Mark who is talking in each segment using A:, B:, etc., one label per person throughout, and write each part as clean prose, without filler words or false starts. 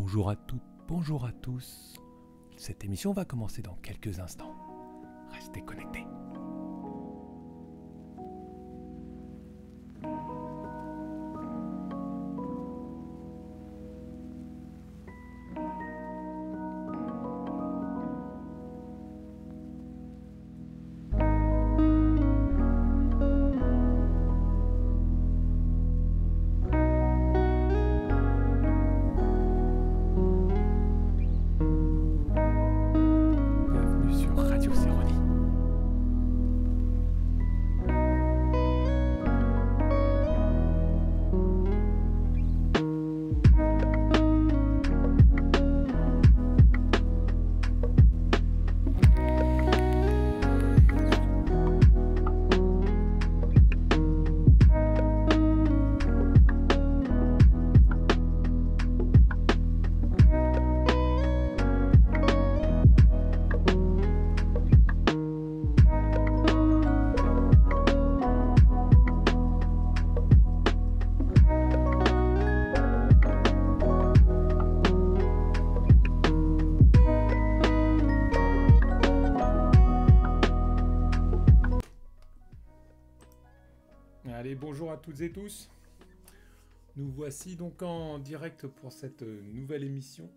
A: Bonjour à toutes, bonjour à tous. Cette émission va commencer dans quelques instants. Restez connectés. Bienvenue sur Radio Céronie. Allez, bonjour à toutes et tous. Nous voici donc en direct pour cette nouvelle émission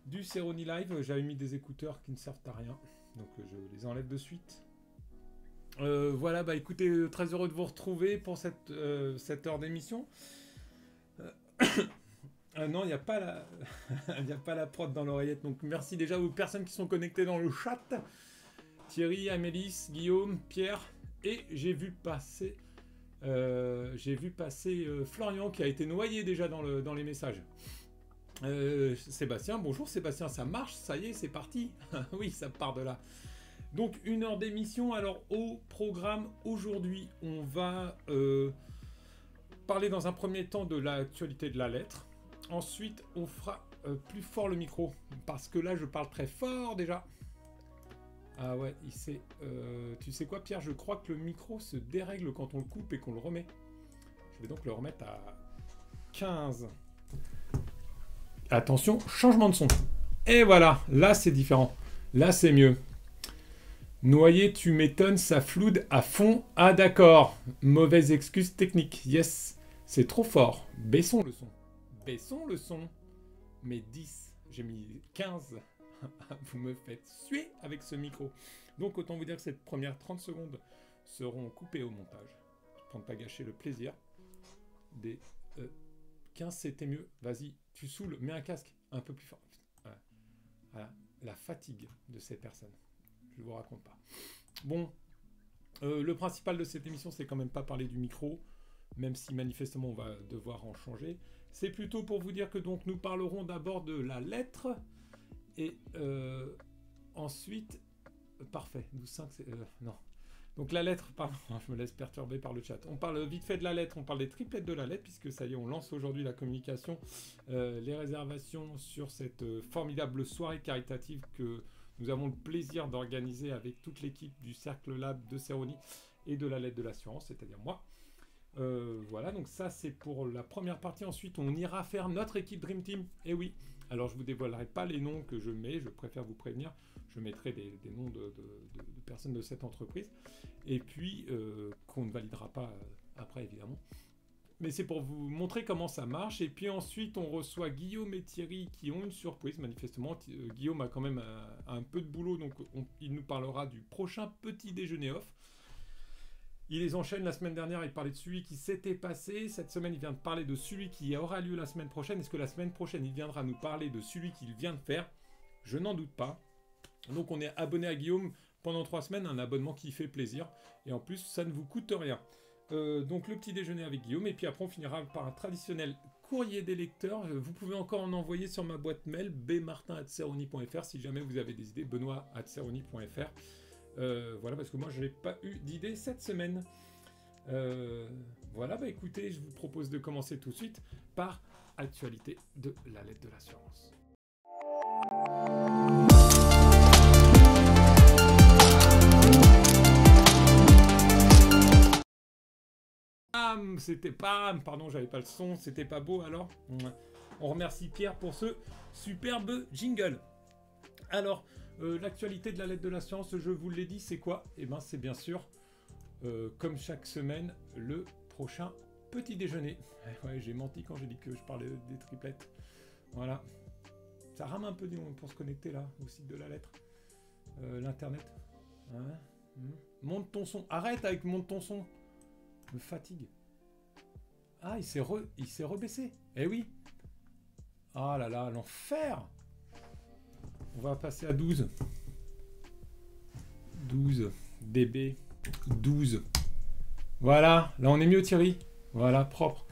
A: du Céronie Live. J'avais mis des écouteurs qui ne servent à rien, donc je les enlève de suite. Voilà, bah écoutez, très heureux de vous retrouver pour cette heure d'émission. Non, il n'y a pas la... il n'y a pas la prod dans l'oreillette, donc merci déjà aux personnes qui sont connectées dans le chat. Thierry, Amélis, Guillaume, Pierre, et j'ai vu passer Florian qui a été noyé déjà dans les messages. Sébastien, bonjour Sébastien, ça marche, ça y est, c'est parti. Oui, ça part de là. Donc une heure d'émission. Alors au programme aujourd'hui, on va parler dans un premier temps de l'actualité de la lettre. Ensuite, on fera plus fort le micro, parce que là je parle très fort déjà. Ah ouais, tu sais quoi Pierre, je crois que le micro se dérègle quand on le coupe et qu'on le remet. Je vais donc le remettre à 15. Attention, changement de son. Et voilà, là c'est différent. Là c'est mieux. Noyer, tu m'étonnes, ça floude à fond. Ah d'accord, mauvaise excuse technique. Yes, c'est trop fort. Baissons le son. Baissons le son. Mais 10, j'ai mis 15. Vous me faites suer avec ce micro. Donc autant vous dire que ces premières 30 secondes seront coupées au montage pour ne pas gâcher le plaisir des 15. C'était mieux. Vas-y, tu saoules, mets un casque un peu plus fort. Voilà. La fatigue de ces personnes. Je ne vous raconte pas. Bon, le principal de cette émission, c'est quand même pas parler du micro, même si manifestement on va devoir en changer. C'est plutôt pour vous dire que donc nous parlerons d'abord de la lettre. Et ensuite, parfait, 12-5, c'est... non. Donc la lettre, pardon, je me laisse perturber par le chat. On parle vite fait de la lettre, on parle des triplettes de la lettre, puisque ça y est, on lance aujourd'hui la communication, les réservations sur cette formidable soirée caritative que nous avons le plaisir d'organiser avec toute l'équipe du Cercle Lab de Céronie et de la lettre de l'assurance, c'est-à-dire moi. Voilà, donc ça c'est pour la première partie. Ensuite, on ira faire notre équipe Dream Team. Et oui, alors je ne vous dévoilerai pas les noms que je mets, je préfère vous prévenir. Je mettrai des noms de personnes de cette entreprise. Et puis, qu'on ne validera pas après, évidemment. Mais c'est pour vous montrer comment ça marche. Et puis ensuite, on reçoit Guillaume et Thierry qui ont une surprise, manifestement. Guillaume a quand même un peu de boulot, donc il nous parlera du prochain petit déjeuner off. Il les enchaîne. La semaine dernière, il parlait de celui qui s'était passé. Cette semaine, il vient de parler de celui qui aura lieu la semaine prochaine. Est-ce que la semaine prochaine, il viendra nous parler de celui qu'il vient de faire? Je n'en doute pas. Donc, on est abonné à Guillaume pendant 3 semaines. Un abonnement qui fait plaisir. Et en plus, ça ne vous coûte rien. Donc, le petit déjeuner avec Guillaume. Et puis après, on finira par un traditionnel courrier des lecteurs. Vous pouvez encore en envoyer sur ma boîte mail bmartin@ceroni.fr si jamais vous avez des idées. benoît@ceroni.fr. Voilà, parce que moi je n'ai pas eu d'idée cette semaine. Voilà, bah écoutez, je vous propose de commencer tout de suite par actualité de la lettre de l'assurance. C'était pas... Pardon, j'avais pas le son, c'était pas beau alors. On remercie Pierre pour ce superbe jingle. Alors, l'actualité de la lettre de la science, je vous l'ai dit, c'est quoi? Eh bien, c'est bien sûr, comme chaque semaine, le prochain petit déjeuner. Ouais, j'ai menti quand j'ai dit que je parlais des triplettes. Voilà. Ça rame un peu pour se connecter là, au site de la lettre. L'internet. Ouais. Monte ton son. Arrête avec monte ton son. Me fatigue. Ah, il s'est rebaissé. Eh oui. Ah là là, l'enfer. On va passer à 12. 12 dB. 12. Voilà, là on est mieux Thierry. Voilà, propre.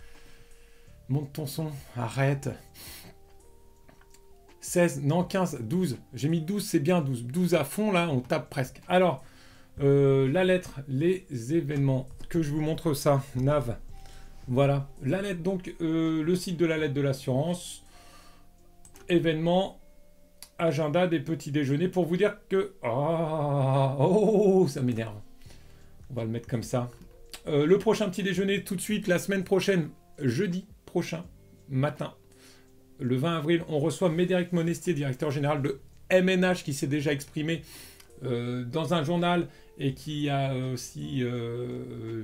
A: Monte ton son. Arrête. 16, non 15, 12. J'ai mis 12, c'est bien 12. 12 à fond là, on tape presque. Alors, la lettre, les événements. Que je vous montre ça, Nav. Voilà, la lettre, donc le site de la lettre de l'assurance. Événements, agenda des petits déjeuners pour vous dire que... Oh, ça m'énerve. On va le mettre comme ça. Le prochain petit déjeuner tout de suite, la semaine prochaine, jeudi prochain, matin. Le 20 avril, on reçoit Médéric Monestier, directeur général de MNH, qui s'est déjà exprimé dans un journal et qui a aussi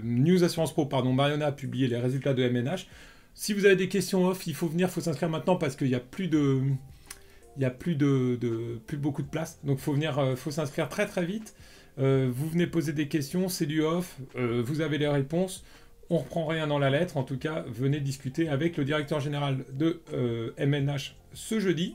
A: News Assurance Pro, pardon, Mariona a publié les résultats de MNH. Si vous avez des questions off, il faut venir, il faut s'inscrire maintenant parce qu'il n'y a plus de... Il n'y a plus beaucoup de place. Donc, il faut venir, faut s'inscrire très très vite. Vous venez poser des questions, c'est du off. Vous avez les réponses. On ne reprend rien dans la lettre. En tout cas, venez discuter avec le directeur général de MNH ce jeudi.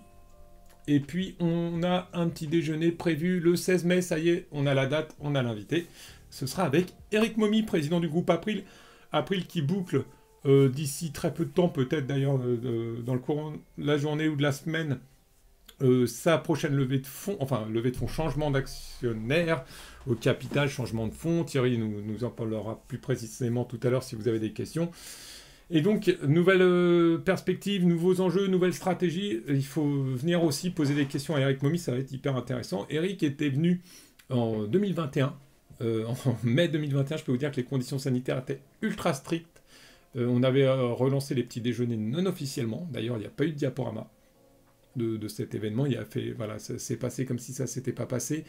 A: Et puis, on a un petit déjeuner prévu le 16 mai. Ça y est, on a la date, on a l'invité. Ce sera avec Eric Momy, président du groupe April. April qui boucle d'ici très peu de temps, peut-être d'ailleurs dans le courant de la journée ou de la semaine, sa prochaine levée de fonds, enfin levée de fonds, changement d'actionnaire au capital, changement de fonds. Thierry nous en parlera plus précisément tout à l'heure si vous avez des questions. Et donc, nouvelle perspective, nouveaux enjeux, nouvelle stratégie. Il faut venir aussi poser des questions à Eric Momy, ça va être hyper intéressant. Eric était venu en 2021, en mai 2021, je peux vous dire que les conditions sanitaires étaient ultra strictes. On avait relancé les petits déjeuners non officiellement, d'ailleurs il n'y a pas eu de diaporama de cet événement, il a fait, voilà, ça s'est passé comme si ça s'était pas passé,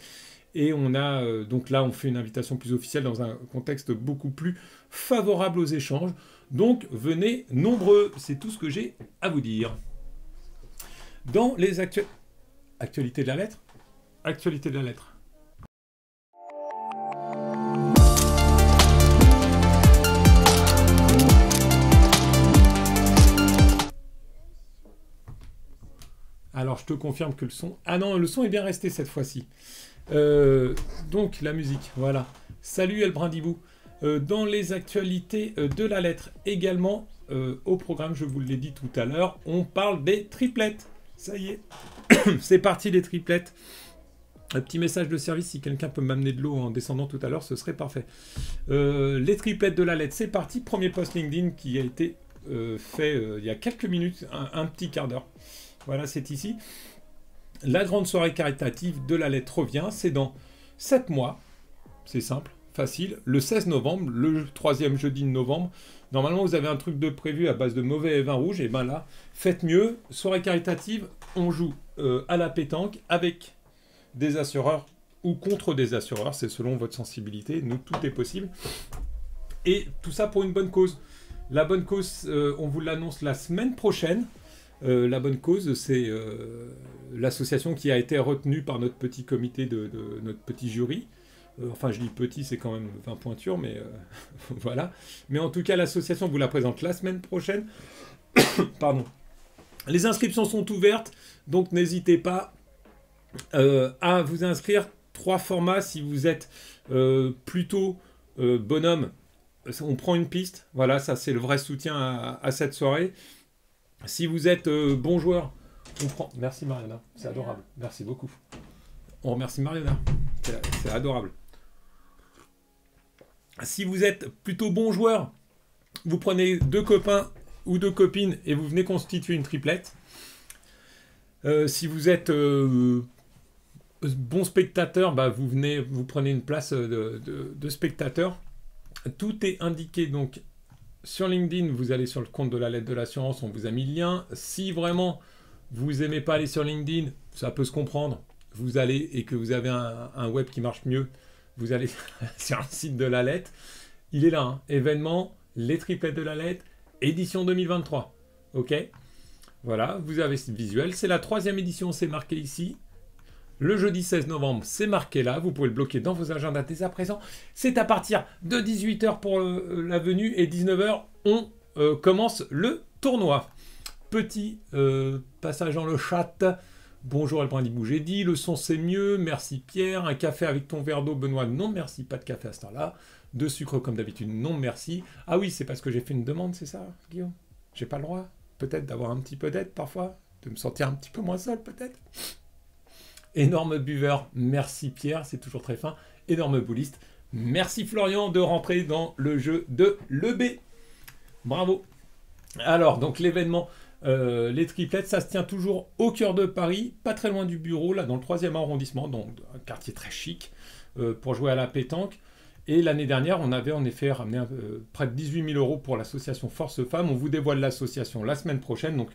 A: et on a, donc là on fait une invitation plus officielle dans un contexte beaucoup plus favorable aux échanges, donc venez nombreux, c'est tout ce que j'ai à vous dire. Dans les actualités de la lettre, actualité de la lettre. Alors, je te confirme que le son... Ah non, le son est bien resté cette fois-ci. Donc, la musique, voilà. Salut El Brindibou. Dans les actualités de la lettre également, au programme, je vous l'ai dit tout à l'heure, on parle des triplettes. Ça y est, c'est parti les triplettes. Un petit message de service, si quelqu'un peut m'amener de l'eau en descendant tout à l'heure, ce serait parfait. Les triplettes de la lettre, c'est parti. Premier post LinkedIn qui a été fait il y a quelques minutes, un petit quart d'heure. Voilà, c'est ici. La grande soirée caritative de la lettre revient. C'est dans 7 mois. C'est simple, facile. Le 16 novembre, le 3e jeudi de novembre. Normalement, vous avez un truc de prévu à base de mauvais vin rouge. Et bien là, faites mieux. Soirée caritative, on joue à la pétanque avec des assureurs ou contre des assureurs. C'est selon votre sensibilité. Nous, tout est possible. Et tout ça pour une bonne cause. La bonne cause, on vous l'annonce la semaine prochaine. La bonne cause, c'est l'association qui a été retenue par notre petit comité, de notre petit jury. Enfin, je dis petit, c'est quand même 20 pointures, mais voilà. Mais en tout cas, l'association vous la présente la semaine prochaine. Pardon. Les inscriptions sont ouvertes, donc n'hésitez pas à vous inscrire. 3 formats, si vous êtes plutôt bonhomme, on prend une piste. Voilà, ça c'est le vrai soutien à cette soirée. Si vous êtes bon joueur, on prend... Merci Mariana, c'est adorable. Merci beaucoup. On remercie Mariana, c'est adorable. Si vous êtes plutôt bon joueur, vous prenez 2 copains ou 2 copines et vous venez constituer une triplette. Si vous êtes bon spectateur, bah vous prenez une place de spectateur. Tout est indiqué donc sur LinkedIn, vous allez sur le compte de la lettre de l'assurance, on vous a mis le lien. Si vraiment vous n'aimez pas aller sur LinkedIn, ça peut se comprendre. Vous allez et que vous avez un web qui marche mieux, vous allez sur le site de la lettre. Il est là, hein. Événement, les triplettes de la lettre, édition 2023. Ok, voilà, vous avez ce visuel. C'est la 3e édition, c'est marqué ici. Le jeudi 16 novembre, c'est marqué là. Vous pouvez le bloquer dans vos agendas dès à présent. C'est à partir de 18 h pour la venue et 19 h, on commence le tournoi. Petit passage dans le chat. Bonjour Elbrandibou, j'ai dit. Le son c'est mieux. Merci Pierre. Un café avec ton verre d'eau, Benoît. Non merci, pas de café à ce temps-là. De sucre comme d'habitude. Non merci. Ah oui, c'est parce que j'ai fait une demande, c'est ça, Guillaume? J'ai pas le droit, peut-être, d'avoir un petit peu d'aide parfois, de me sentir un petit peu moins seul, peut-être. Énorme buveur, merci Pierre, c'est toujours très fin. Énorme bouliste, merci Florian de rentrer dans le jeu de l'EB. Bravo. Alors, donc l'événement, les triplettes, ça se tient toujours au cœur de Paris, pas très loin du bureau, là dans le 3e arrondissement, donc un quartier très chic, pour jouer à la pétanque. Et l'année dernière, on avait en effet ramené près de 18 000 € pour l'association Force Femmes. On vous dévoile l'association la semaine prochaine, donc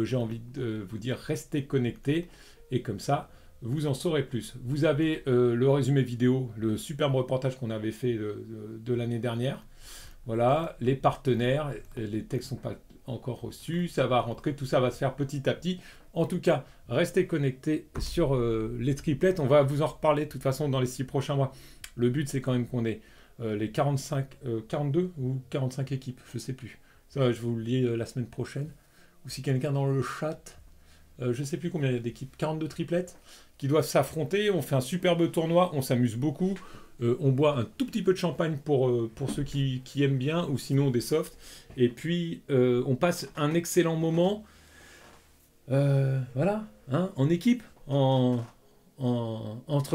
A: j'ai envie de vous dire, restez connectés, et comme ça, vous en saurez plus. Vous avez le résumé vidéo, le superbe reportage qu'on avait fait de l'année dernière. Voilà, les partenaires, les textes ne sont pas encore reçus, ça va rentrer, tout ça va se faire petit à petit. En tout cas, restez connectés sur les triplettes, on va vous en reparler de toute façon dans les 6 prochains mois. Le but, c'est quand même qu'on ait les 42 ou 45 équipes, je ne sais plus. Ça, je vous le lis la semaine prochaine. Ou si quelqu'un dans le chat, je ne sais plus combien il y a d'équipes, 42 triplettes, qui doivent s'affronter. On fait un superbe tournoi, on s'amuse beaucoup. On boit un tout petit peu de champagne pour ceux qui aiment bien, ou sinon des softs. Et puis, on passe un excellent moment, voilà, hein, en équipe, entre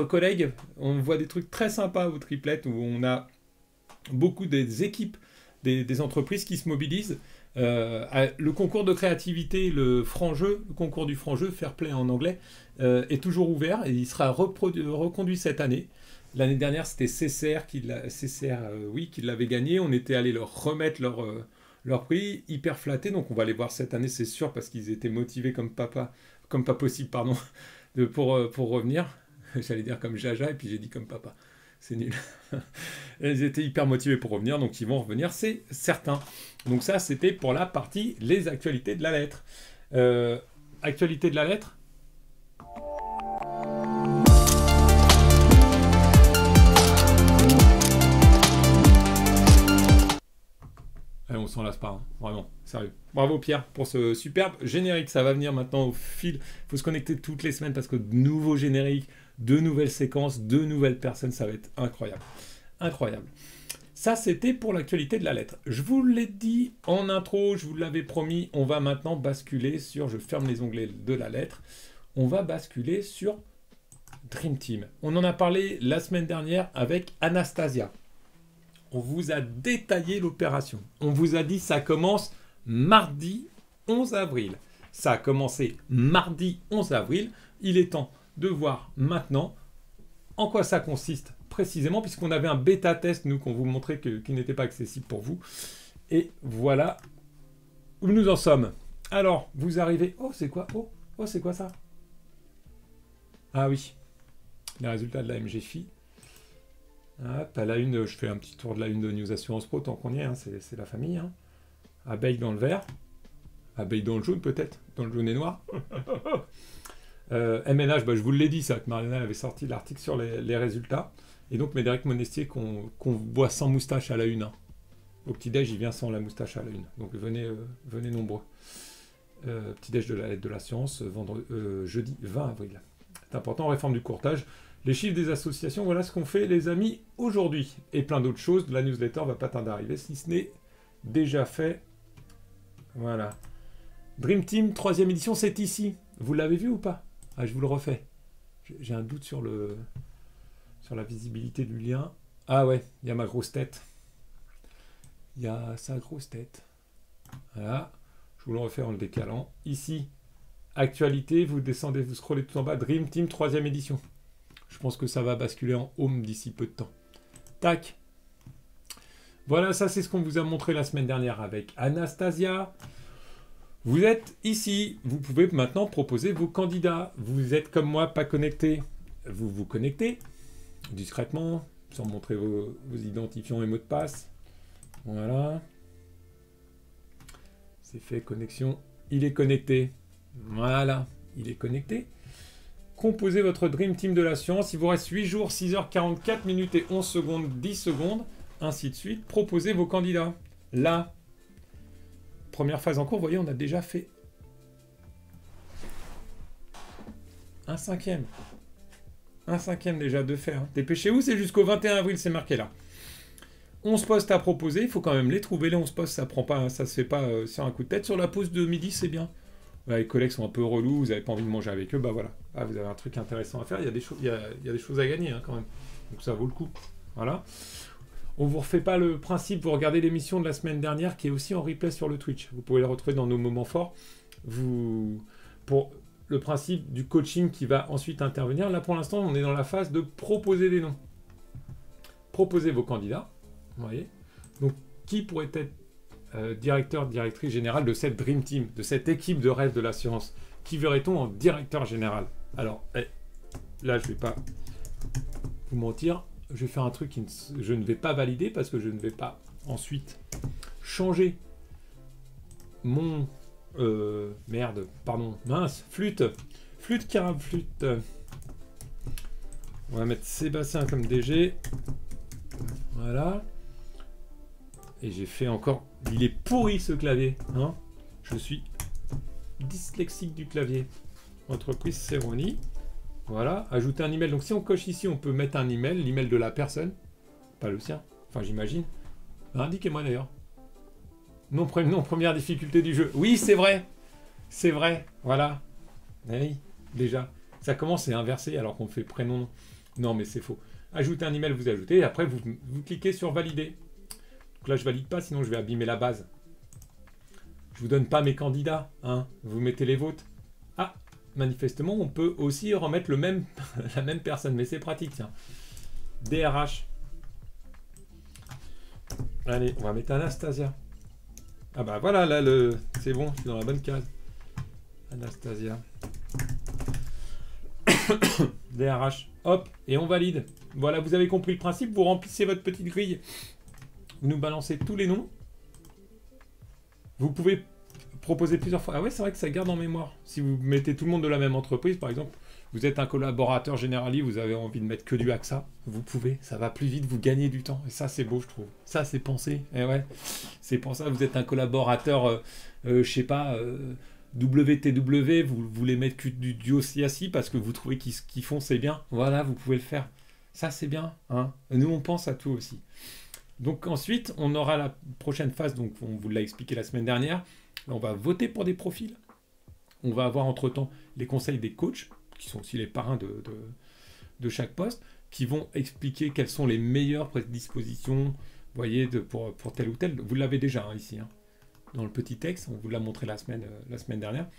A: collègues. On voit des trucs très sympas aux triplettes, où on a beaucoup des équipes, des entreprises qui se mobilisent. Le concours de créativité, le franc-jeu, le concours du franc-jeu, fair play en anglais, est toujours ouvert et il sera reconduit cette année. L'année dernière, c'était CCR qui l'avait gagné. On était allé leur remettre leur prix, hyper flatté. Donc on va les voir cette année, c'est sûr, parce qu'ils étaient motivés comme pas possible, pardon, pour revenir. J'allais dire comme Jaja et puis j'ai dit comme papa. C'est nul. Ils étaient hyper motivés pour revenir, donc ils vont revenir, c'est certain. Donc ça, c'était pour la partie les actualités de la lettre. Actualité de la lettre. Allez, on s'en lasse pas, hein. Vraiment, sérieux. Bravo Pierre pour ce superbe générique. Ça va venir maintenant au fil. Il faut se connecter toutes les semaines parce que de nouveaux génériques, de nouvelles séquences, de nouvelles personnes, ça va être incroyable. Incroyable. Ça, c'était pour l'actualité de la lettre. Je vous l'ai dit en intro, je vous l'avais promis, on va maintenant basculer sur, je ferme les onglets de la lettre, on va basculer sur Dream Team. On en a parlé la semaine dernière avec Anastasia. On vous a détaillé l'opération. On vous a dit ça commence mardi 11 avril. Ça a commencé mardi 11 avril. Il est temps de voir maintenant en quoi ça consiste précisément, puisqu'on avait un bêta-test, nous, qu'on vous montrait qui n'était pas accessible pour vous. Et voilà où nous en sommes. Alors, vous arrivez... Oh, c'est quoi? Oh, c'est quoi ça? Ah oui, les résultats de la MGFI. Hop, à la une, je fais un petit tour de la une de News Assurance Pro, tant qu'on y est, hein, c'est la famille. Hein. Abeille dans le vert. Abeille dans le jaune, peut-être. Dans le jaune et noir. MNH, je vous l'ai dit, ça, que Mariana avait sorti l'article sur les résultats. Et donc, Médéric Monestier, qu'on voit sans moustache à la une. Hein. Au petit-déj, il vient sans la moustache à la une. Donc, venez nombreux. Petit-déj de la lettre de la science, jeudi 20 avril. C'est important, réforme du courtage. Les chiffres des associations, voilà ce qu'on fait, les amis, aujourd'hui. Et plein d'autres choses. La newsletter va pas tarder à arriver, si ce n'est déjà fait. Voilà. Dream Team, 3e édition, c'est ici. Vous l'avez vu ou pas? Ah, je vous le refais. J'ai un doute sur la visibilité du lien. Ah ouais, il y a ma grosse tête. Il y a sa grosse tête. Voilà. Je vous le refais en le décalant. Ici, actualité, vous descendez, vous scrollez tout en bas. Dream Team, 3e édition. Je pense que ça va basculer en home d'ici peu de temps. Tac. Voilà, ça c'est ce qu'on vous a montré la semaine dernière avec Anastasia. Vous êtes ici, vous pouvez maintenant proposer vos candidats. Vous êtes comme moi, pas connecté. Vous vous connectez discrètement, sans montrer vos identifiants et mots de passe. Voilà. C'est fait, connexion. Il est connecté. Voilà, il est connecté. Composez votre Dream Team de la science. Il vous reste 8 jours, 6 heures, 44 minutes et 11 secondes, 10 secondes, ainsi de suite. Proposez vos candidats. Là, première phase en cours, vous voyez, on a déjà fait un cinquième. Un cinquième déjà de faire. Dépêchez-vous, c'est jusqu'au 21 avril, c'est marqué là. 11 postes à proposer, il faut quand même les trouver, les 11 postes, ça prend pas, ça se fait pas sur un coup de tête. Sur la pause de midi, c'est bien. Ouais, les collègues sont un peu relous, vous n'avez pas envie de manger avec eux, bah voilà. Ah, vous avez un truc intéressant à faire, il y a des, il y a des choses à gagner hein, quand même. Donc ça vaut le coup. Voilà. On ne vous refait pas le principe, vous regardez l'émission de la semaine dernière qui est aussi en replay sur le Twitch. Vous pouvez la retrouver dans nos moments forts. Pour le principe du coaching qui va ensuite intervenir. Là, pour l'instant, on est dans la phase de proposer des noms. Proposez vos candidats. Vous voyez. Donc, qui pourrait être directeur, directrice générale de cette Dream Team, de cette équipe de rêve de la science? Qui verrait-on en directeur général? Alors, là, je ne vais pas vous mentir. Je vais faire un truc que je ne vais pas valider parce que je ne vais pas ensuite changer mon... merde, pardon, mince, flûte, carabe, flûte. On va mettre Sébastien comme DG. Voilà. Et j'ai fait encore... Il est pourri ce clavier, hein. Je suis dyslexique du clavier. Entreprise Céroni. Voilà, ajouter un email. Donc si on coche ici, on peut mettre un email, l'email de la personne, pas le sien. Enfin, j'imagine. Indiquez-moi d'ailleurs. Non, première difficulté du jeu. Oui, c'est vrai. C'est vrai. Voilà. Oui, déjà. Ça commence à inverser alors qu'on fait prénom. Non, mais c'est faux. Ajouter un email, vous ajoutez. Et après, vous cliquez sur valider. Donc là, je valide pas, sinon je vais abîmer la base. Je vous donne pas mes candidats. Hein. Vous mettez les vôtres. Ah, manifestement, on peut aussi remettre la même personne. Mais c'est pratique, tiens. DRH. Allez, on va mettre Anastasia. Ah bah voilà, là, c'est bon, je suis dans la bonne case. Anastasia. DRH. Hop, et on valide. Voilà, vous avez compris le principe, vous remplissez votre petite grille. Vous nous balancez tous les noms. Vous pouvez proposer plusieurs fois. Ah ouais, c'est vrai que ça garde en mémoire. Si vous mettez tout le monde de la même entreprise, par exemple, vous êtes un collaborateur généraliste, vous avez envie de mettre que du AXA, vous pouvez, ça va plus vite, vous gagnez du temps. Et ça, c'est beau, je trouve. Ça, c'est pensé. Et ouais, c'est pour ça que vous êtes un collaborateur, je sais pas, WTW, vous voulez mettre que du duo CSI parce que vous trouvez qu'ils font, c'est bien. Voilà, vous pouvez le faire. Ça, c'est bien. Hein. Nous, on pense à tout aussi. Donc ensuite, on aura la prochaine phase, donc on vous l'a expliqué la semaine dernière. On va voter pour des profils. On va avoir entre-temps les conseils des coachs, qui sont aussi les parrains de chaque poste, qui vont expliquer quelles sont les meilleures prédispositions, vous voyez, pour tel ou tel. Vous l'avez déjà hein, ici, hein, dans le petit texte, on vous l'a montré la semaine dernière.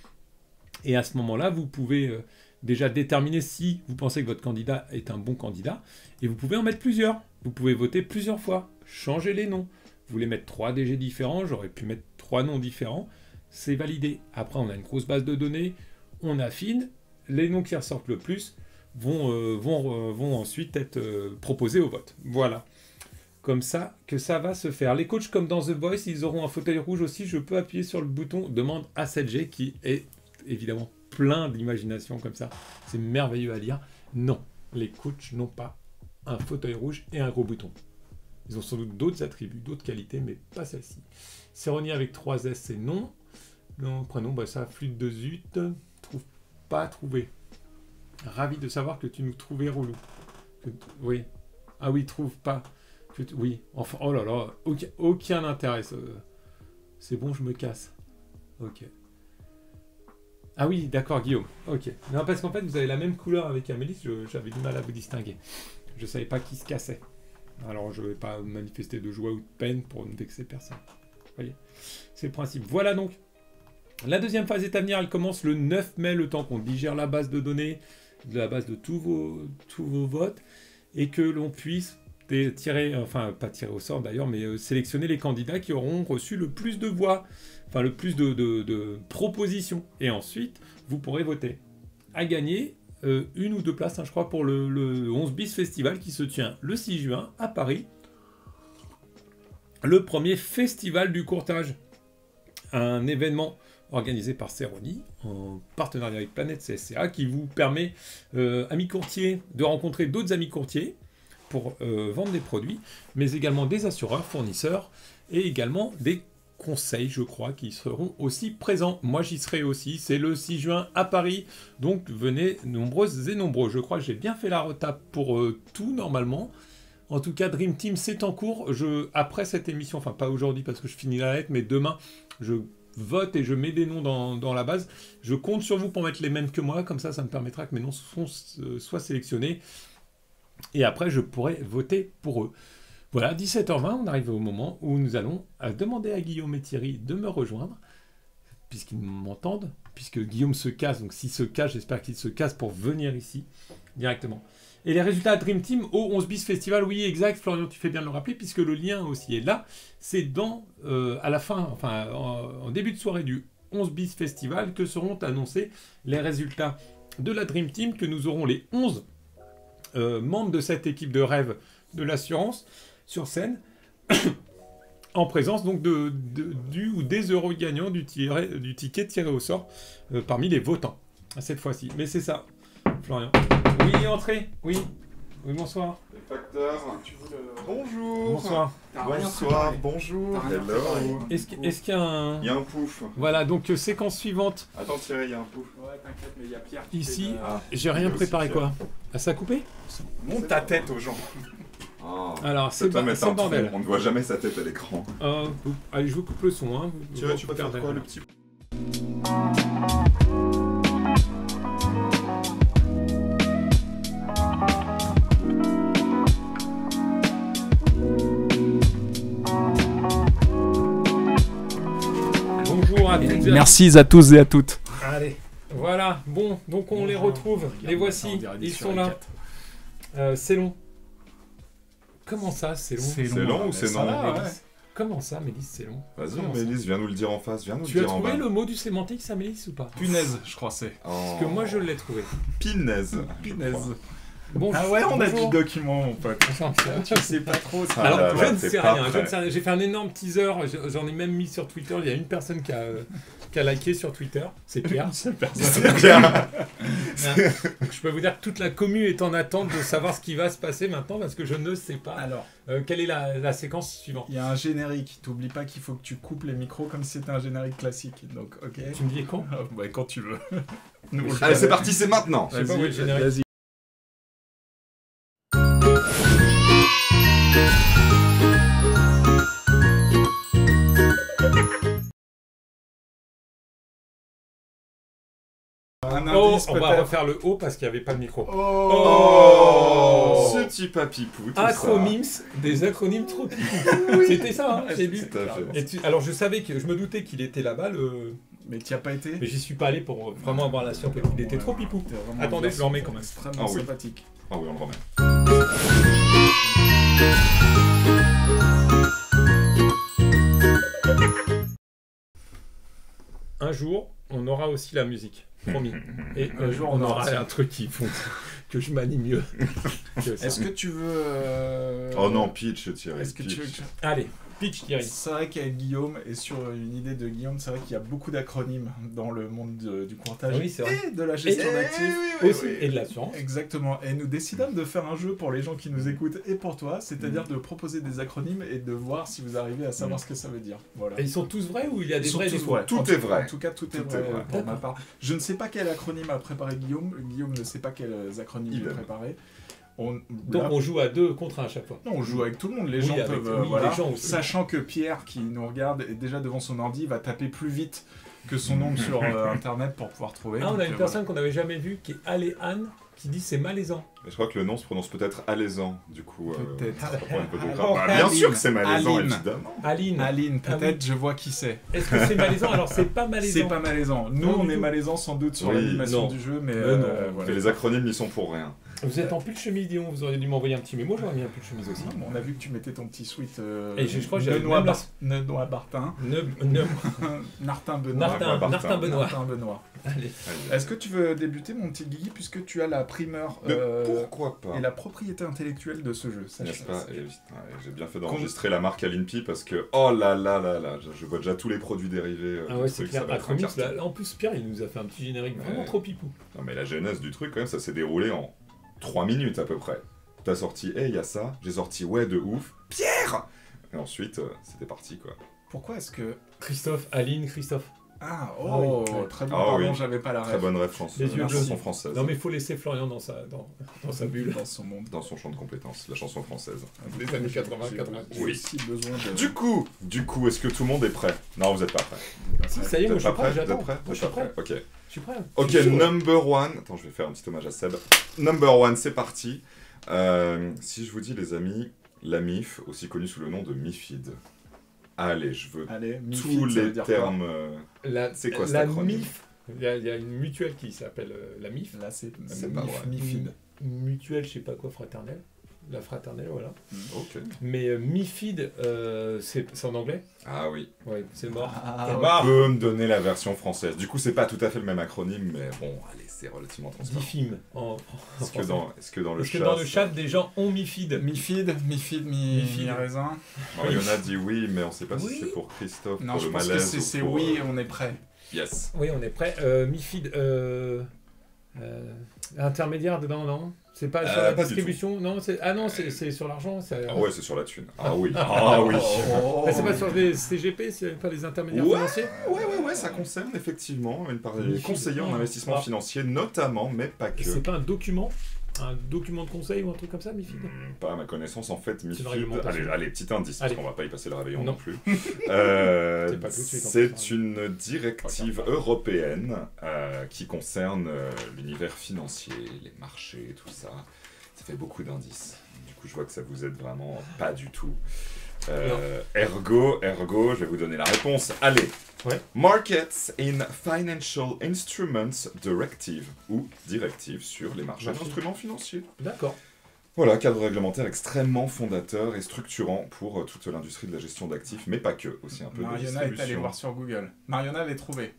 A: Et à ce moment-là, vous pouvez déjà déterminer si vous pensez que votre candidat est un bon candidat, et vous pouvez en mettre plusieurs. Vous pouvez voter plusieurs fois, changer les noms. Vous voulez mettre 3 DG différents, j'aurais pu mettre 3 noms différents, c'est validé. Après, on a une grosse base de données, on affine, les noms qui ressortent le plus vont ensuite être proposés au vote. Voilà. Comme ça que ça va se faire. Les coachs, comme dans The Voice, ils auront un fauteuil rouge aussi. Je peux appuyer sur le bouton demande A7G qui est évidemment plein d'imagination comme ça. C'est merveilleux à lire. Non, les coachs n'ont pas un fauteuil rouge et un gros bouton. Ils ont sans doute d'autres attributs, d'autres qualités, mais pas celle-ci. Céroni avec 3 S, c'est non. Non, prénom, bah ça, flûte de zut. Trouve pas trouvé. Ravi de savoir que tu nous trouvais relou. Oui. Ah oui, trouve pas. Oui. Enfin, oh là là, aucun intérêt. C'est bon, je me casse. Ok. Ah oui, d'accord, Guillaume. Ok. Non, parce qu'en fait, vous avez la même couleur avec Amélie, j'avais du mal à vous distinguer. Je savais pas qui se cassait. Alors, je ne vais pas manifester de joie ou de peine pour ne vexer personne. Vous voyez, c'est le principe. Voilà donc. La deuxième phase est à venir. Elle commence le 9 mai, le temps qu'on digère la base de données, de la base de tous vos votes, et que l'on puisse enfin pas tirer au sort d'ailleurs, mais sélectionner les candidats qui auront reçu le plus de voix, enfin le plus de propositions. Et ensuite, vous pourrez voter. À gagner une ou deux places, hein, je crois, pour le 11 bis festival qui se tient le 6 juin à Paris. Le premier festival du courtage. Un événement organisé par Ceroni, en partenariat avec Planète CSCA, qui vous permet, amis courtiers, de rencontrer d'autres amis courtiers pour vendre des produits, mais également des assureurs, fournisseurs, et également des conseils, je crois, qui seront aussi présents. Moi, j'y serai aussi. C'est le 6 juin à Paris, donc venez nombreuses et nombreux. Je crois que j'ai bien fait la retape pour tout, normalement. En tout cas, Dream Team, c'est en cours. Après cette émission, enfin pas aujourd'hui parce que je finis la lettre, mais demain, je vote et je mets des noms dans la base. Je compte sur vous pour mettre les mêmes que moi, comme ça me permettra que mes noms soient sélectionnés. Et après, je pourrai voter pour eux. Voilà, 17h20, on arrive au moment où nous allons demander à Guillaume et Thierry de me rejoindre, puisqu'ils m'entendent, puisque Guillaume se casse, donc s'il se casse, j'espère qu'il se casse pour venir ici, directement. Et les résultats Dream Team au 11 bis Festival, oui, exact, Florian, tu fais bien de le rappeler, puisque le lien aussi est là. C'est à la fin, enfin, en début de soirée du 11 bis Festival, que seront annoncés les résultats de la Dream Team, que nous aurons les 11 membres de cette équipe de rêve de l'assurance sur scène, en présence donc du ou des heureux gagnants du ticket tiré au sort parmi les votants, cette fois-ci. Mais c'est ça, Florian. Oui, entrez. Oui. Oui, bonsoir.
B: Les facteurs. Bonjour.
A: Bonsoir.
B: Bonsoir, bonjour. Hello.
A: Est-ce qu'il y a un...
B: Il y a un pouf.
A: Voilà, donc séquence suivante.
B: Attends Thierry, il y a un pouf.
C: Ouais, t'inquiète, mais il y a Pierre.
A: Ici, j'ai rien préparé, quoi. Ah, ça a coupé?
C: Monte ta tête aux gens.
B: Ah.
A: Alors, c'est
B: Cet homme est un
A: bordel.
B: tronc, on ne voit jamais sa tête à l'écran.
A: Allez, je vous coupe le son. Hein.
B: Tu préfères quoi, le petit...
A: Bonjour à toutes et à
C: Merci à tous et à toutes.
A: Allez, voilà, bon, donc on les retrouve, les voici, ils sont là. C'est long. Comment ça, c'est long?
B: C'est long ou c'est non?
A: Comment ça, Mélisse, c'est long?
B: Vas-y, Mélisse, viens nous le dire en face, viens nous le
A: Tu as
B: dire en bas.
A: trouvé le mot du sémantique, ça, Mélisse, ou pas?
C: Punaise, je crois c'est.
A: Parce que moi, je l'ai trouvé.
B: Pinaise.
C: Punaise.
A: Bon,
C: Ah ouais, on a
A: bonjour.
C: du document, mon pote. Tu sais pas trop.
B: Ah
A: Alors,
B: là
A: je
B: là,
A: ne
B: t'es
A: sais
B: pas
A: rien,
B: prêt.
A: je ne sais rien. J'ai fait un énorme teaser, j'en ai même mis sur Twitter. Il y a une personne qui a liké sur Twitter, c'est Pierre.
B: C'est clair.
A: Je peux vous dire que toute la commu est en attente de savoir ce qui va se passer maintenant parce que je ne sais pas.
C: Alors,
A: Quelle est la séquence suivante?
C: il y a un générique. T'oublies pas qu'il faut que tu coupes les micros comme si c'était un générique classique. Donc, ok.
A: Tu me dis quand?
C: Ouais, quand tu veux.
B: Allez, c'est parti, c'est maintenant.
A: Je sais pas où est le générique.
C: Vas-y. Un
A: Oh,
C: indice,
A: on va
C: peut-être.
A: refaire le haut parce qu'il n'y avait pas de micro.
B: Oh, ce petit papipou, tout ça.
A: Acronymes, des acronymes trop C'était ça, hein, j'ai lu.
B: Tout à fait.
A: Alors je savais que je me doutais qu'il était là-bas,
C: Mais t'y as pas été?
A: mais j'y suis pas allé pour vraiment avoir la surprise. Il était trop pipou.
C: T'es vraiment
A: Attendez, je le remets quand même.
C: Extrêmement
B: Ah oui.
C: sympathique.
B: Ah oui, on le remet.
A: Un jour, on aura aussi la musique, promis. Et un jour, on aura un truc qui font que je manie mieux.
C: Est-ce que tu veux...
B: Oh non, pitch, Thierry.
C: Est-ce que tu veux...
B: pitch.
A: Allez, pitch Thierry.
C: C'est vrai qu'avec Guillaume, et sur une idée de Guillaume, c'est vrai qu'il y a beaucoup d'acronymes dans le monde du courtage
A: Oui, c'est vrai.
C: et de la gestion d'actifs.
A: Aussi, et de l'assurance.
C: Exactement. Et nous décidons de faire un jeu pour les gens qui nous écoutent et pour toi, c'est-à-dire de proposer des acronymes et de voir si vous arrivez à savoir ce que ça veut dire. Voilà.
A: Et ils sont tous vrais ou il y a des
C: Ils sont
A: vrais et des
C: tous
A: faux?
C: vrais.
B: Tout
C: En
B: est vrai.
C: En tout cas, tout est
B: Tout
C: vrai
B: est vrai.
C: pour ma part. Je ne sais pas quel acronyme a préparé Guillaume. Guillaume ne sait pas quels acronymes il a préparé.
A: Donc on joue à 2 contre 1 à chaque fois.
C: Non, on joue avec tout le monde. Les
A: Oui,
C: gens
A: avec-
C: peuvent.
A: oui,
C: Voilà.
A: les gens aussi.
C: Sachant que Pierre, qui nous regarde, est déjà devant son ordi, va taper plus vite que son nom sur internet pour pouvoir trouver.
A: Ah, on
C: Donc,
A: a une personne qu'on n'avait jamais vue qui est Aléane qui dit c'est malaisant.
B: Je crois que le nom se prononce peut-être alaisant, du coup.
C: Peut-être.
B: ça prend une photographe.
C: Alors,
B: Bah, bien
C: Aline.
B: sûr que c'est malaisant,
C: Aline.
B: évidemment.
A: Aline.
C: Aline,
A: Ah
C: peut-être, je vois qui c'est.
A: Est-ce que c'est malaisant? Alors c'est pas malaisant.
C: C'est pas malaisant. Nous,
A: Non,
C: on
A: du
C: est
A: tout.
C: malaisant sans doute sur
B: Oui,
C: l'animation
A: non.
C: du jeu, mais
A: Non.
C: voilà.
B: Et les acronymes n'y sont pour rien.
A: Vous êtes en pull chemise, dis donc, vous auriez dû m'envoyer un petit mémo, j'aurais mis un pull chemise aussi.
C: Non, mais on a vu que tu mettais ton petit sweat
A: Et je crois que j'avais
C: Benoît
A: même la-
C: Benoît Bartin.
A: Nartin
C: Nartin
A: Benoît.
C: Martin Benoît.
A: Allez.
C: Est-ce que tu veux débuter, mon petit Guigui, puisque tu as la primeur
B: Pourquoi pas
C: et la propriété intellectuelle de ce jeu,
B: N'est-ce pas? Et putain, j'ai bien fait d'enregistrer la marque à l'INPI parce que, oh là là là là, je vois déjà tous les produits dérivés.
A: Ah
B: du
A: ouais, c'est
B: truc, ça
A: clair.
B: va être un
A: Acromix,
B: carton.
A: là, en plus, Pierre, il nous a fait un petit générique vraiment
B: Ouais.
A: trop pipou.
B: Non mais la genèse du truc, quand même, ça s'est déroulé en 3 minutes à peu près. T'as sorti, hey, y a ça. J'ai sorti, ouais, de ouf. Pierre. Et ensuite, c'était parti, quoi.
C: Pourquoi est-ce que...
A: Christophe, Aline, Christophe.
C: Ah,
A: Ah
C: oh,
A: oui, ouais.
C: très bien,
B: Ah
C: pardon,
B: oui.
C: j'avais pas la
B: Très
C: ref.
B: bonne référence.
A: Les yeux bleus.
B: chanson française.
A: Non mais il faut laisser Florian dans sa bulle.
C: Dans son monde.
B: Dans son champ de compétences, la chanson française.
A: Des années 80,
C: J'ai
A: 90.
B: Oui.
C: aussi besoin de...
B: Du coup, est-ce que tout le monde est prêt? Non, vous êtes pas prêt.
A: Si, ça y est,
B: Vous
A: moi
B: êtes
A: je suis
B: pas
A: prêt,
B: Vous êtes
A: j'attends.
B: prêt
A: Moi je
B: Vous
A: suis
B: êtes pas
A: prêt.
B: Ok.
A: Je suis prêt.
B: Ok,
A: Je suis chaud.
B: number one. Attends, je vais faire un petit hommage à Seb. Number one, c'est parti. Si je vous dis, les amis, la MIF, aussi connue sous le nom de MIFID. Allez, je veux
C: Allez,
B: tous
C: MIFID, ça veut
B: les
C: dire quoi?
B: termes. C'est quoi cet
A: la
B: acronyme?
A: MIF, il y a une mutuelle qui s'appelle la MIF.
C: Là, c'est
B: pas
C: MIF,
B: vrai.
C: MIFID.
A: Mutuelle, je sais pas quoi, fraternelle. La fraternelle, voilà.
B: Ok.
A: Mais MIFID, c'est en anglais.
B: Ah oui.
A: Ouais, c'est mort.
C: Ah,
A: C'est
C: ouais.
A: mort.
B: Tu peux me donner la version française. Du coup, c'est pas tout à fait le même acronyme, mais bon, allez, c'est relativement transparent.
A: Diffim.
B: Est-ce que dans le
A: Est-ce que
B: chat,
A: dans le chat, des gens ont MIFID?
C: MIFID,
A: MIFID.
C: mi-raisin.
B: Mariona dit oui, mais on sait pas
A: Oui.
B: si c'est pour Christophe,
C: Non,
B: pour
C: je
B: le
C: pense que
B: malaise
C: c'est
B: ou pour,
C: oui, on est prêt.
B: Yes.
A: Oui, on est prêt. MIFID, intermédiaire dedans, non? C'est pas sur la
B: pas du
A: distribution? Non, c'est sur l'argent.
B: Ah ouais, c'est sur la thune. Ah oui. Ah oui.
C: Oh.
A: Mais c'est pas sur les CGP, c'est pas les intermédiaires
B: Ouais.
A: financiers?
B: Ouais, ça concerne effectivement une part des
A: MIFID.
B: conseillers en investissement
A: Ah.
B: financier, notamment, mais pas que.
A: C'est pas un document de conseil ou un truc comme ça, MIFID?
B: Pas à ma connaissance, en fait,
A: une
B: MIFID.
A: réglementation.
B: Allez, petit indice, parce
A: Allez.
B: qu'on va pas y passer le réveillon
A: Non.
B: non plus.
A: pas tout de suite, en
B: C'est
A: plus.
B: une directive européenne qui concerne l'univers financier, les marchés, tout ça. Ça fait beaucoup d'indices. Du coup, je vois que ça vous aide vraiment pas du tout. Ergo, je vais vous donner la réponse. Allez.
A: Ouais.
B: Markets in Financial Instruments Directive, ou directive sur les marchés
A: Marché.
B: d'instruments financiers.
A: D'accord.
B: Voilà, cadre réglementaire extrêmement fondateur et structurant pour toute l'industrie de la gestion d'actifs, mais pas que, aussi un peu de
C: Mariona est allée
B: distribution.
C: voir sur Google. Mariona avait trouvé.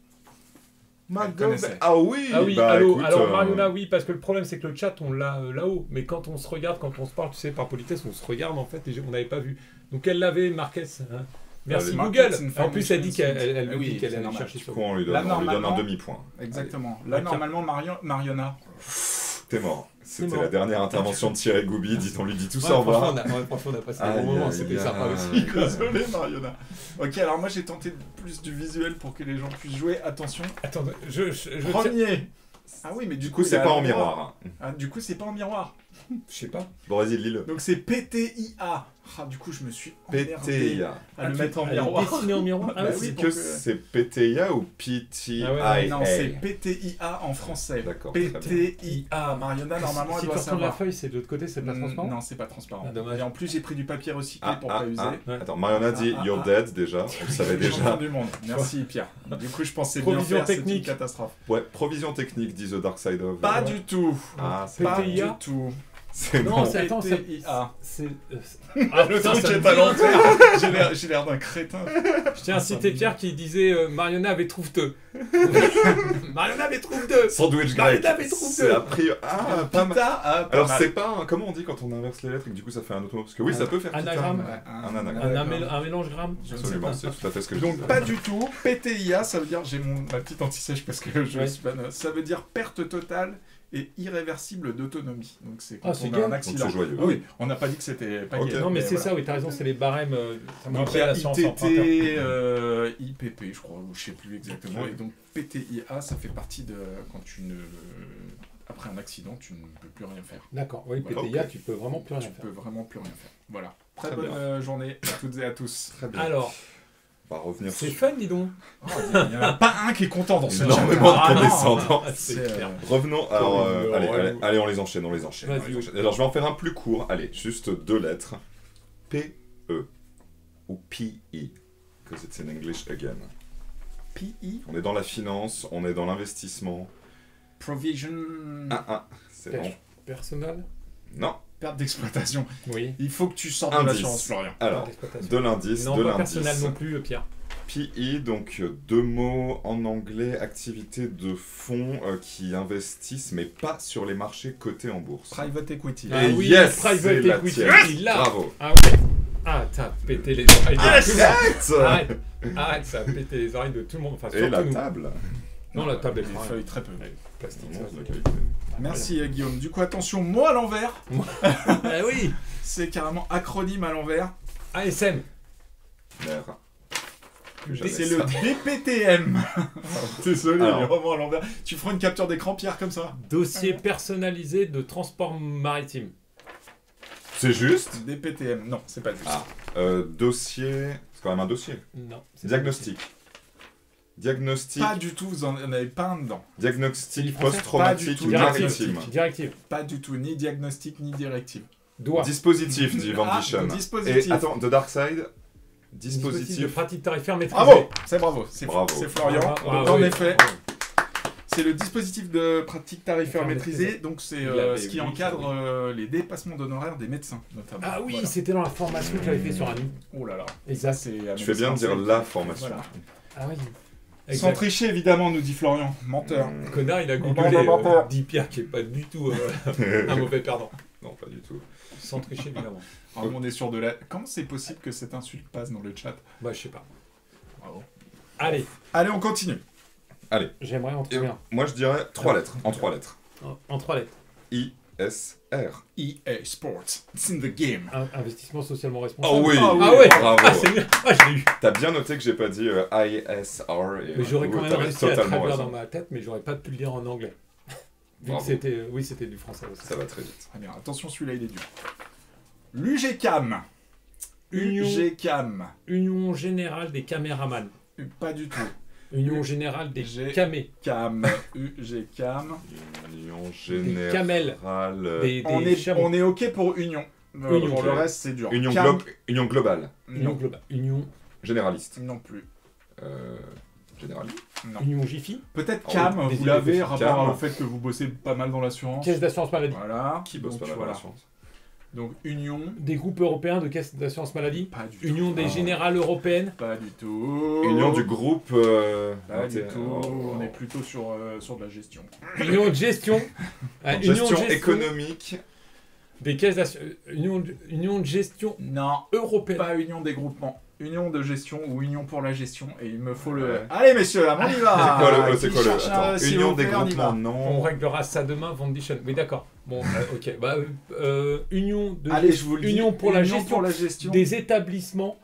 B: Ma
C: Elle connaissait.
B: Ah oui,
A: Ah oui,
B: bah,
A: allô,
B: écoute,
A: alors Mariona, oui, parce que le problème c'est que le chat on l'a là-haut, mais quand on se regarde, quand on se parle, tu sais, par politesse, on se regarde en fait et on n'avait pas vu. Donc elle l'avait, Marquez. Hein. Merci
C: Les
A: Google.
C: markets
A: En plus, elle dit qu'elle
C: Ah
A: nous
C: oui,
A: dit qu'elle
C: c'est
A: allait
C: normal.
A: chercher
B: Du
A: sur
B: coup, on lui donne,
C: Là,
B: on lui donne un
C: normalement-
B: demi-point.
C: Exactement. Là,
A: Ah,
C: normalement, Mariona.
B: T'es mort. C'était
A: mort.
B: la dernière intervention de Thierry Goubi, on lui dit tous
A: Ouais,
B: au revoir.
A: franchement, on a passé
B: Aïe,
A: un bon moment,
B: aïe,
A: c'était
B: aïe.
A: sympa aussi.
C: Désolé, Mariona. Ok, alors moi j'ai tenté plus du visuel pour que les gens puissent jouer. Attention.
A: Attends, je
C: Premier. Ah oui, mais
B: Du coup, c'est
C: il
B: pas
C: a
B: en
C: le droit.
B: miroir. hein.
C: Ah, du coup, c'est pas en miroir.
A: je sais pas.
B: Bon, vas-y, lis-le.
C: Donc c'est PTIA. Ah, du coup, je me suis emmerdé
B: PTIA.
C: à le mettre en miroir.
A: Dessiné en miroir. Ah
C: Bah
A: ouais,
C: oui,
B: Est-ce
C: pour
B: que
C: que-
B: c'est PTIA ou PTIA?
A: Ah ouais,
C: Non, c'est PTIA en français.
B: D'accord, très bien.
C: PTIA. Mariona, normalement, elle
A: si tu
C: doit
A: retournes la
C: savoir.
A: feuille, c'est de l'autre côté, c'est pas transparent.
C: Non, c'est pas transparent.
A: Ah, dommage.
C: Et en plus, j'ai pris du papier recyclé pour pas user.
A: Ouais.
B: Attends, Mariona dit
C: Ah,
B: You're
C: ah,
B: dead déjà, on le savait
C: Champion
B: déjà.
C: du monde. Merci Pierre. Du coup, je pensais bien
A: Provision
C: faire, c'est une
A: technique.
C: catastrophe.
B: Ouais, provision technique, dit The Dark Side of.
C: Pas
A: Ouais.
C: du tout.
B: Ah, c'est
C: Pas du
A: PTIA.
C: tout.
B: c'est
A: Non,
B: non.
A: c'est attends, c'est
C: PTIA.
A: Ah,
C: Le
A: putain,
C: truc
A: ça me
C: est
A: dit
C: à
A: un
C: l'envers. J'ai l'air d'un crétin.
A: Je tiens à citer Pierre qui disait Mariona avait trouve-te. Mariona avait trouve-te.
B: Sandwich
A: Bah,
B: grec.
A: il avait trouvé.
B: C'est appris. Ah, pas mal.
C: Pita, ah, pas
B: Alors,
C: mal.
B: c'est pas. Comment on dit quand on inverse les lettres et que du coup ça fait un autre mot? Parce que oui, ça peut faire
A: Anagramme.
B: pita,
C: Ouais,
B: Un anagramme.
A: Un mélange gramme.
C: Je ne sais
B: Absolument,
C: pas.
B: c'est tout à fait ce que je
C: Donc
B: disais.
C: pas du tout. PTIA, ça veut dire, j'ai ma petite anti-sèche parce que je
A: Ouais.
C: suis pas neuf. Ça veut dire perte totale et irréversible d'autonomie. Donc c'est quand
A: Ah, c'est
C: on a un
A: gay.
C: accident.
B: Donc, c'est joyeux.
C: Ah oui, on n'a pas dit que c'était pas
B: Ok.
C: gay.
A: Non, mais c'est
C: voilà.
A: ça, oui, t'as raison, c'est les barèmes. Ça me
C: Donc il y
A: rappelle
C: a
A: la science emprunteur.
C: ITT, IPP, je crois, ou je sais plus exactement.
B: Ok.
C: Et donc PTIA, ça fait partie de quand tu ne après un accident, tu ne peux plus rien faire.
A: D'accord, oui,
B: Voilà,
A: PTIA,
B: ok.
A: tu peux vraiment plus rien
C: Tu
A: faire.
C: peux vraiment plus rien faire. Voilà. Très,
B: Très
C: bonne
B: bien.
C: journée à toutes et à tous.
B: Très bien.
A: Alors,
B: On va revenir
A: c'est
B: sur
A: fun, dis donc.
C: Oh, il n'y en a pas un qui est content dans ce chat.
B: énormément de
C: Ah, non.
B: condescendants.
A: C'est
C: C'est,
A: clair.
B: Revenons, alors,
A: Comme,
B: allez, on les enchaîne, on les enchaîne.
A: Vas-y,
B: on les
A: oui.
B: enchaîne. Alors, je vais en faire un plus court, allez, juste 2 lettres. P-E ou P-I, because it's in English again.
C: PI,
B: On est dans la finance, on est dans l'investissement.
C: Provision.
B: C'est
A: Pêche.
B: bon.
A: Personnel.
B: Non.
C: Perte d'exploitation.
A: Oui.
C: Il faut que tu sortes de
B: Indice.
C: l'assurance, Florian.
B: Alors,
A: D'exploitation.
B: de l'indice,
A: Non,
B: de
A: pas
B: l'indice.
A: personnel non plus, Pierre.
B: PE, donc 2 mots en anglais, activité de fonds qui investissent, mais pas sur les marchés cotés en bourse.
C: Private equity.
A: Ah
B: Et
A: oui,
B: yes,
A: private
B: c'est la
A: equity.
B: tienne.
A: Il l'a.
B: Bravo.
A: Ah ouais. Ah, t'as pété les oreilles de tout le monde.
B: Arrête
A: Arrête, ça a pété les oreilles de tout le monde. Enfin,
B: Et
A: surtout
B: la
A: nous.
B: table.
A: Non, la table est
C: Les
A: fine.
C: feuilles très peu.
A: Ouais, plastique,
B: Non,
A: ça,
B: c'est la
A: c'est-
B: qualité.
C: Merci Guillaume. Du coup, attention, mot à l'envers.
A: Ah oui.
C: C'est carrément acronyme à l'envers.
A: ASM.
B: Merde. Jamais
C: C'est
B: ça.
C: le DPTM. Désolé,
B: Alors.
C: il est vraiment à l'envers. Tu feras une capture d'écran, Pierre, comme ça.
A: Dossier personnalisé de transport maritime.
B: C'est juste.
C: DPTM. Non, c'est pas juste.
B: Ah. Dossier. C'est quand même un dossier.
A: Non. c'est
B: Diagnostic. Diagnostic.
C: Pas du tout, vous en avez pas un dedans.
A: C'est
B: Diagnostic
A: du français
B: post-traumatique
C: Pas du tout.
B: maritime.
A: Directive.
C: Pas du tout, ni diagnostic, ni directive.
A: Doigt.
B: Dispositif, dit Van
C: Ah,
B: Dischen.
C: dispositif.
B: Et attends, The Dark Side.
A: Dispositif de
B: Dispositif.
A: pratique tarifaire maîtrisée.
C: Bravo, c'est bravo. C'est
B: Bravo.
C: c'est Florian.
A: Ah,
C: Donc, en
A: oui.
C: effet, c'est le dispositif de pratique tarifaire maîtrisée.
A: Maîtrisée.
C: Donc, c'est
A: Il l'avait,
C: ce qui
A: oui,
C: encadre les dépassements d'honoraires des médecins, notamment.
A: Ah oui,
C: Voilà.
A: c'était dans la formation que j'avais fait sur Annie.
C: Oh là là.
A: Exact.
C: C'est à
B: Tu fais bien de dire
C: médecin,
B: la
C: c'est-
B: formation.
C: Voilà.
A: Ah oui.
C: Sans
A: Exact.
C: tricher, évidemment, nous dit Florian. Menteur.
B: Mmh.
A: Connard, il a
C: Bon,
A: googlé
C: bon, bon.
A: dit Pierre qui est pas du tout un mauvais perdant.
B: Non, pas du tout.
A: Sans tricher, évidemment.
C: Alors, on est sûr de la. Comment c'est possible que cette insulte passe dans le chat?
A: Bah, je sais pas.
C: Bravo.
A: Allez,
C: Allez, on continue.
A: j'aimerais en
B: Et
A: trouver un.
B: moi, je dirais 3 lettres. En 3 lettres.
A: En 3 lettres.
B: ISR.
C: EA Sports. It's in the game.
A: Investissement socialement responsable.
B: Oh oui.
C: Ah oui.
A: Ah ouais.
B: Bravo.
A: Ah, c'est mieux. Ah, je l'ai eu.
B: T'as bien noté que j'ai pas dit ISR. Et,
A: Mais j'aurais quand même
B: t'avais
A: réussi à
B: totalement
A: traduire
B: raison.
A: dans ma tête, mais j'aurais pas pu le dire en anglais. Vu que
B: Bravo.
A: c'était, oui, c'était du français aussi.
B: Ça va très vite.
C: Très bien, attention, celui-là, il est dur. L'UGCAM.
A: Union,
C: UGCAM.
A: Union Générale des Caméramans.
C: Pas du tout.
A: Union Générale des
C: G-
A: Camés.
C: CAM. UGCAM.
B: Union
A: camels.
B: Générale.
A: Des chameaux.
C: On est OK pour Union.
A: Union.
C: Pour le reste, c'est dur.
B: Union,
C: CAM,
B: Union globale.
A: Union
C: Non.
A: Globale. Union,
B: Généraliste.
C: Non plus.
B: Généraliste.
C: Non.
A: Union Jiffy.
C: Peut-être
B: Oh,
C: CAM,
A: des
C: vous
A: idées
C: l'avez,
A: de
C: rapport
B: CAM.
C: au fait que vous bossez pas mal dans l'assurance.
A: Caisse d'assurance maladie.
C: Voilà.
B: Qui bosse
C: Donc,
B: pas mal dans
C: voilà.
B: l'assurance.
C: Donc Union.
A: Des groupes européens de caisse d'assurance maladie.
C: Pas du tout.
A: Union des
B: Ah.
A: Générales Européennes.
C: Pas du tout.
B: Union du groupe.
C: Pas du
B: 21.
C: tout.
B: Oh.
C: On est plutôt sur de la gestion.
A: Union de gestion.
B: En
A: Union de
B: gestion économique.
A: Des caisses d'assurance. Union de gestion
C: Non.
A: européenne.
C: Pas union des groupements. Union de gestion ou union pour la gestion. Et il me faut le.
B: Ouais.
C: Allez, messieurs, là, on y va.
B: C'est
C: Qui
B: quoi le.
C: cherche un
B: Attends,
C: s'il
B: Union
C: vous
B: des
C: plaît, on y va.
B: groupements,
A: On
B: non.
A: réglera ça demain, Van Dischen. Oui, d'accord. Bon, ok. Bah, union de
C: Allez, je vous le dis.
A: Union pour la gestion
C: pour la gestion.
A: des établissements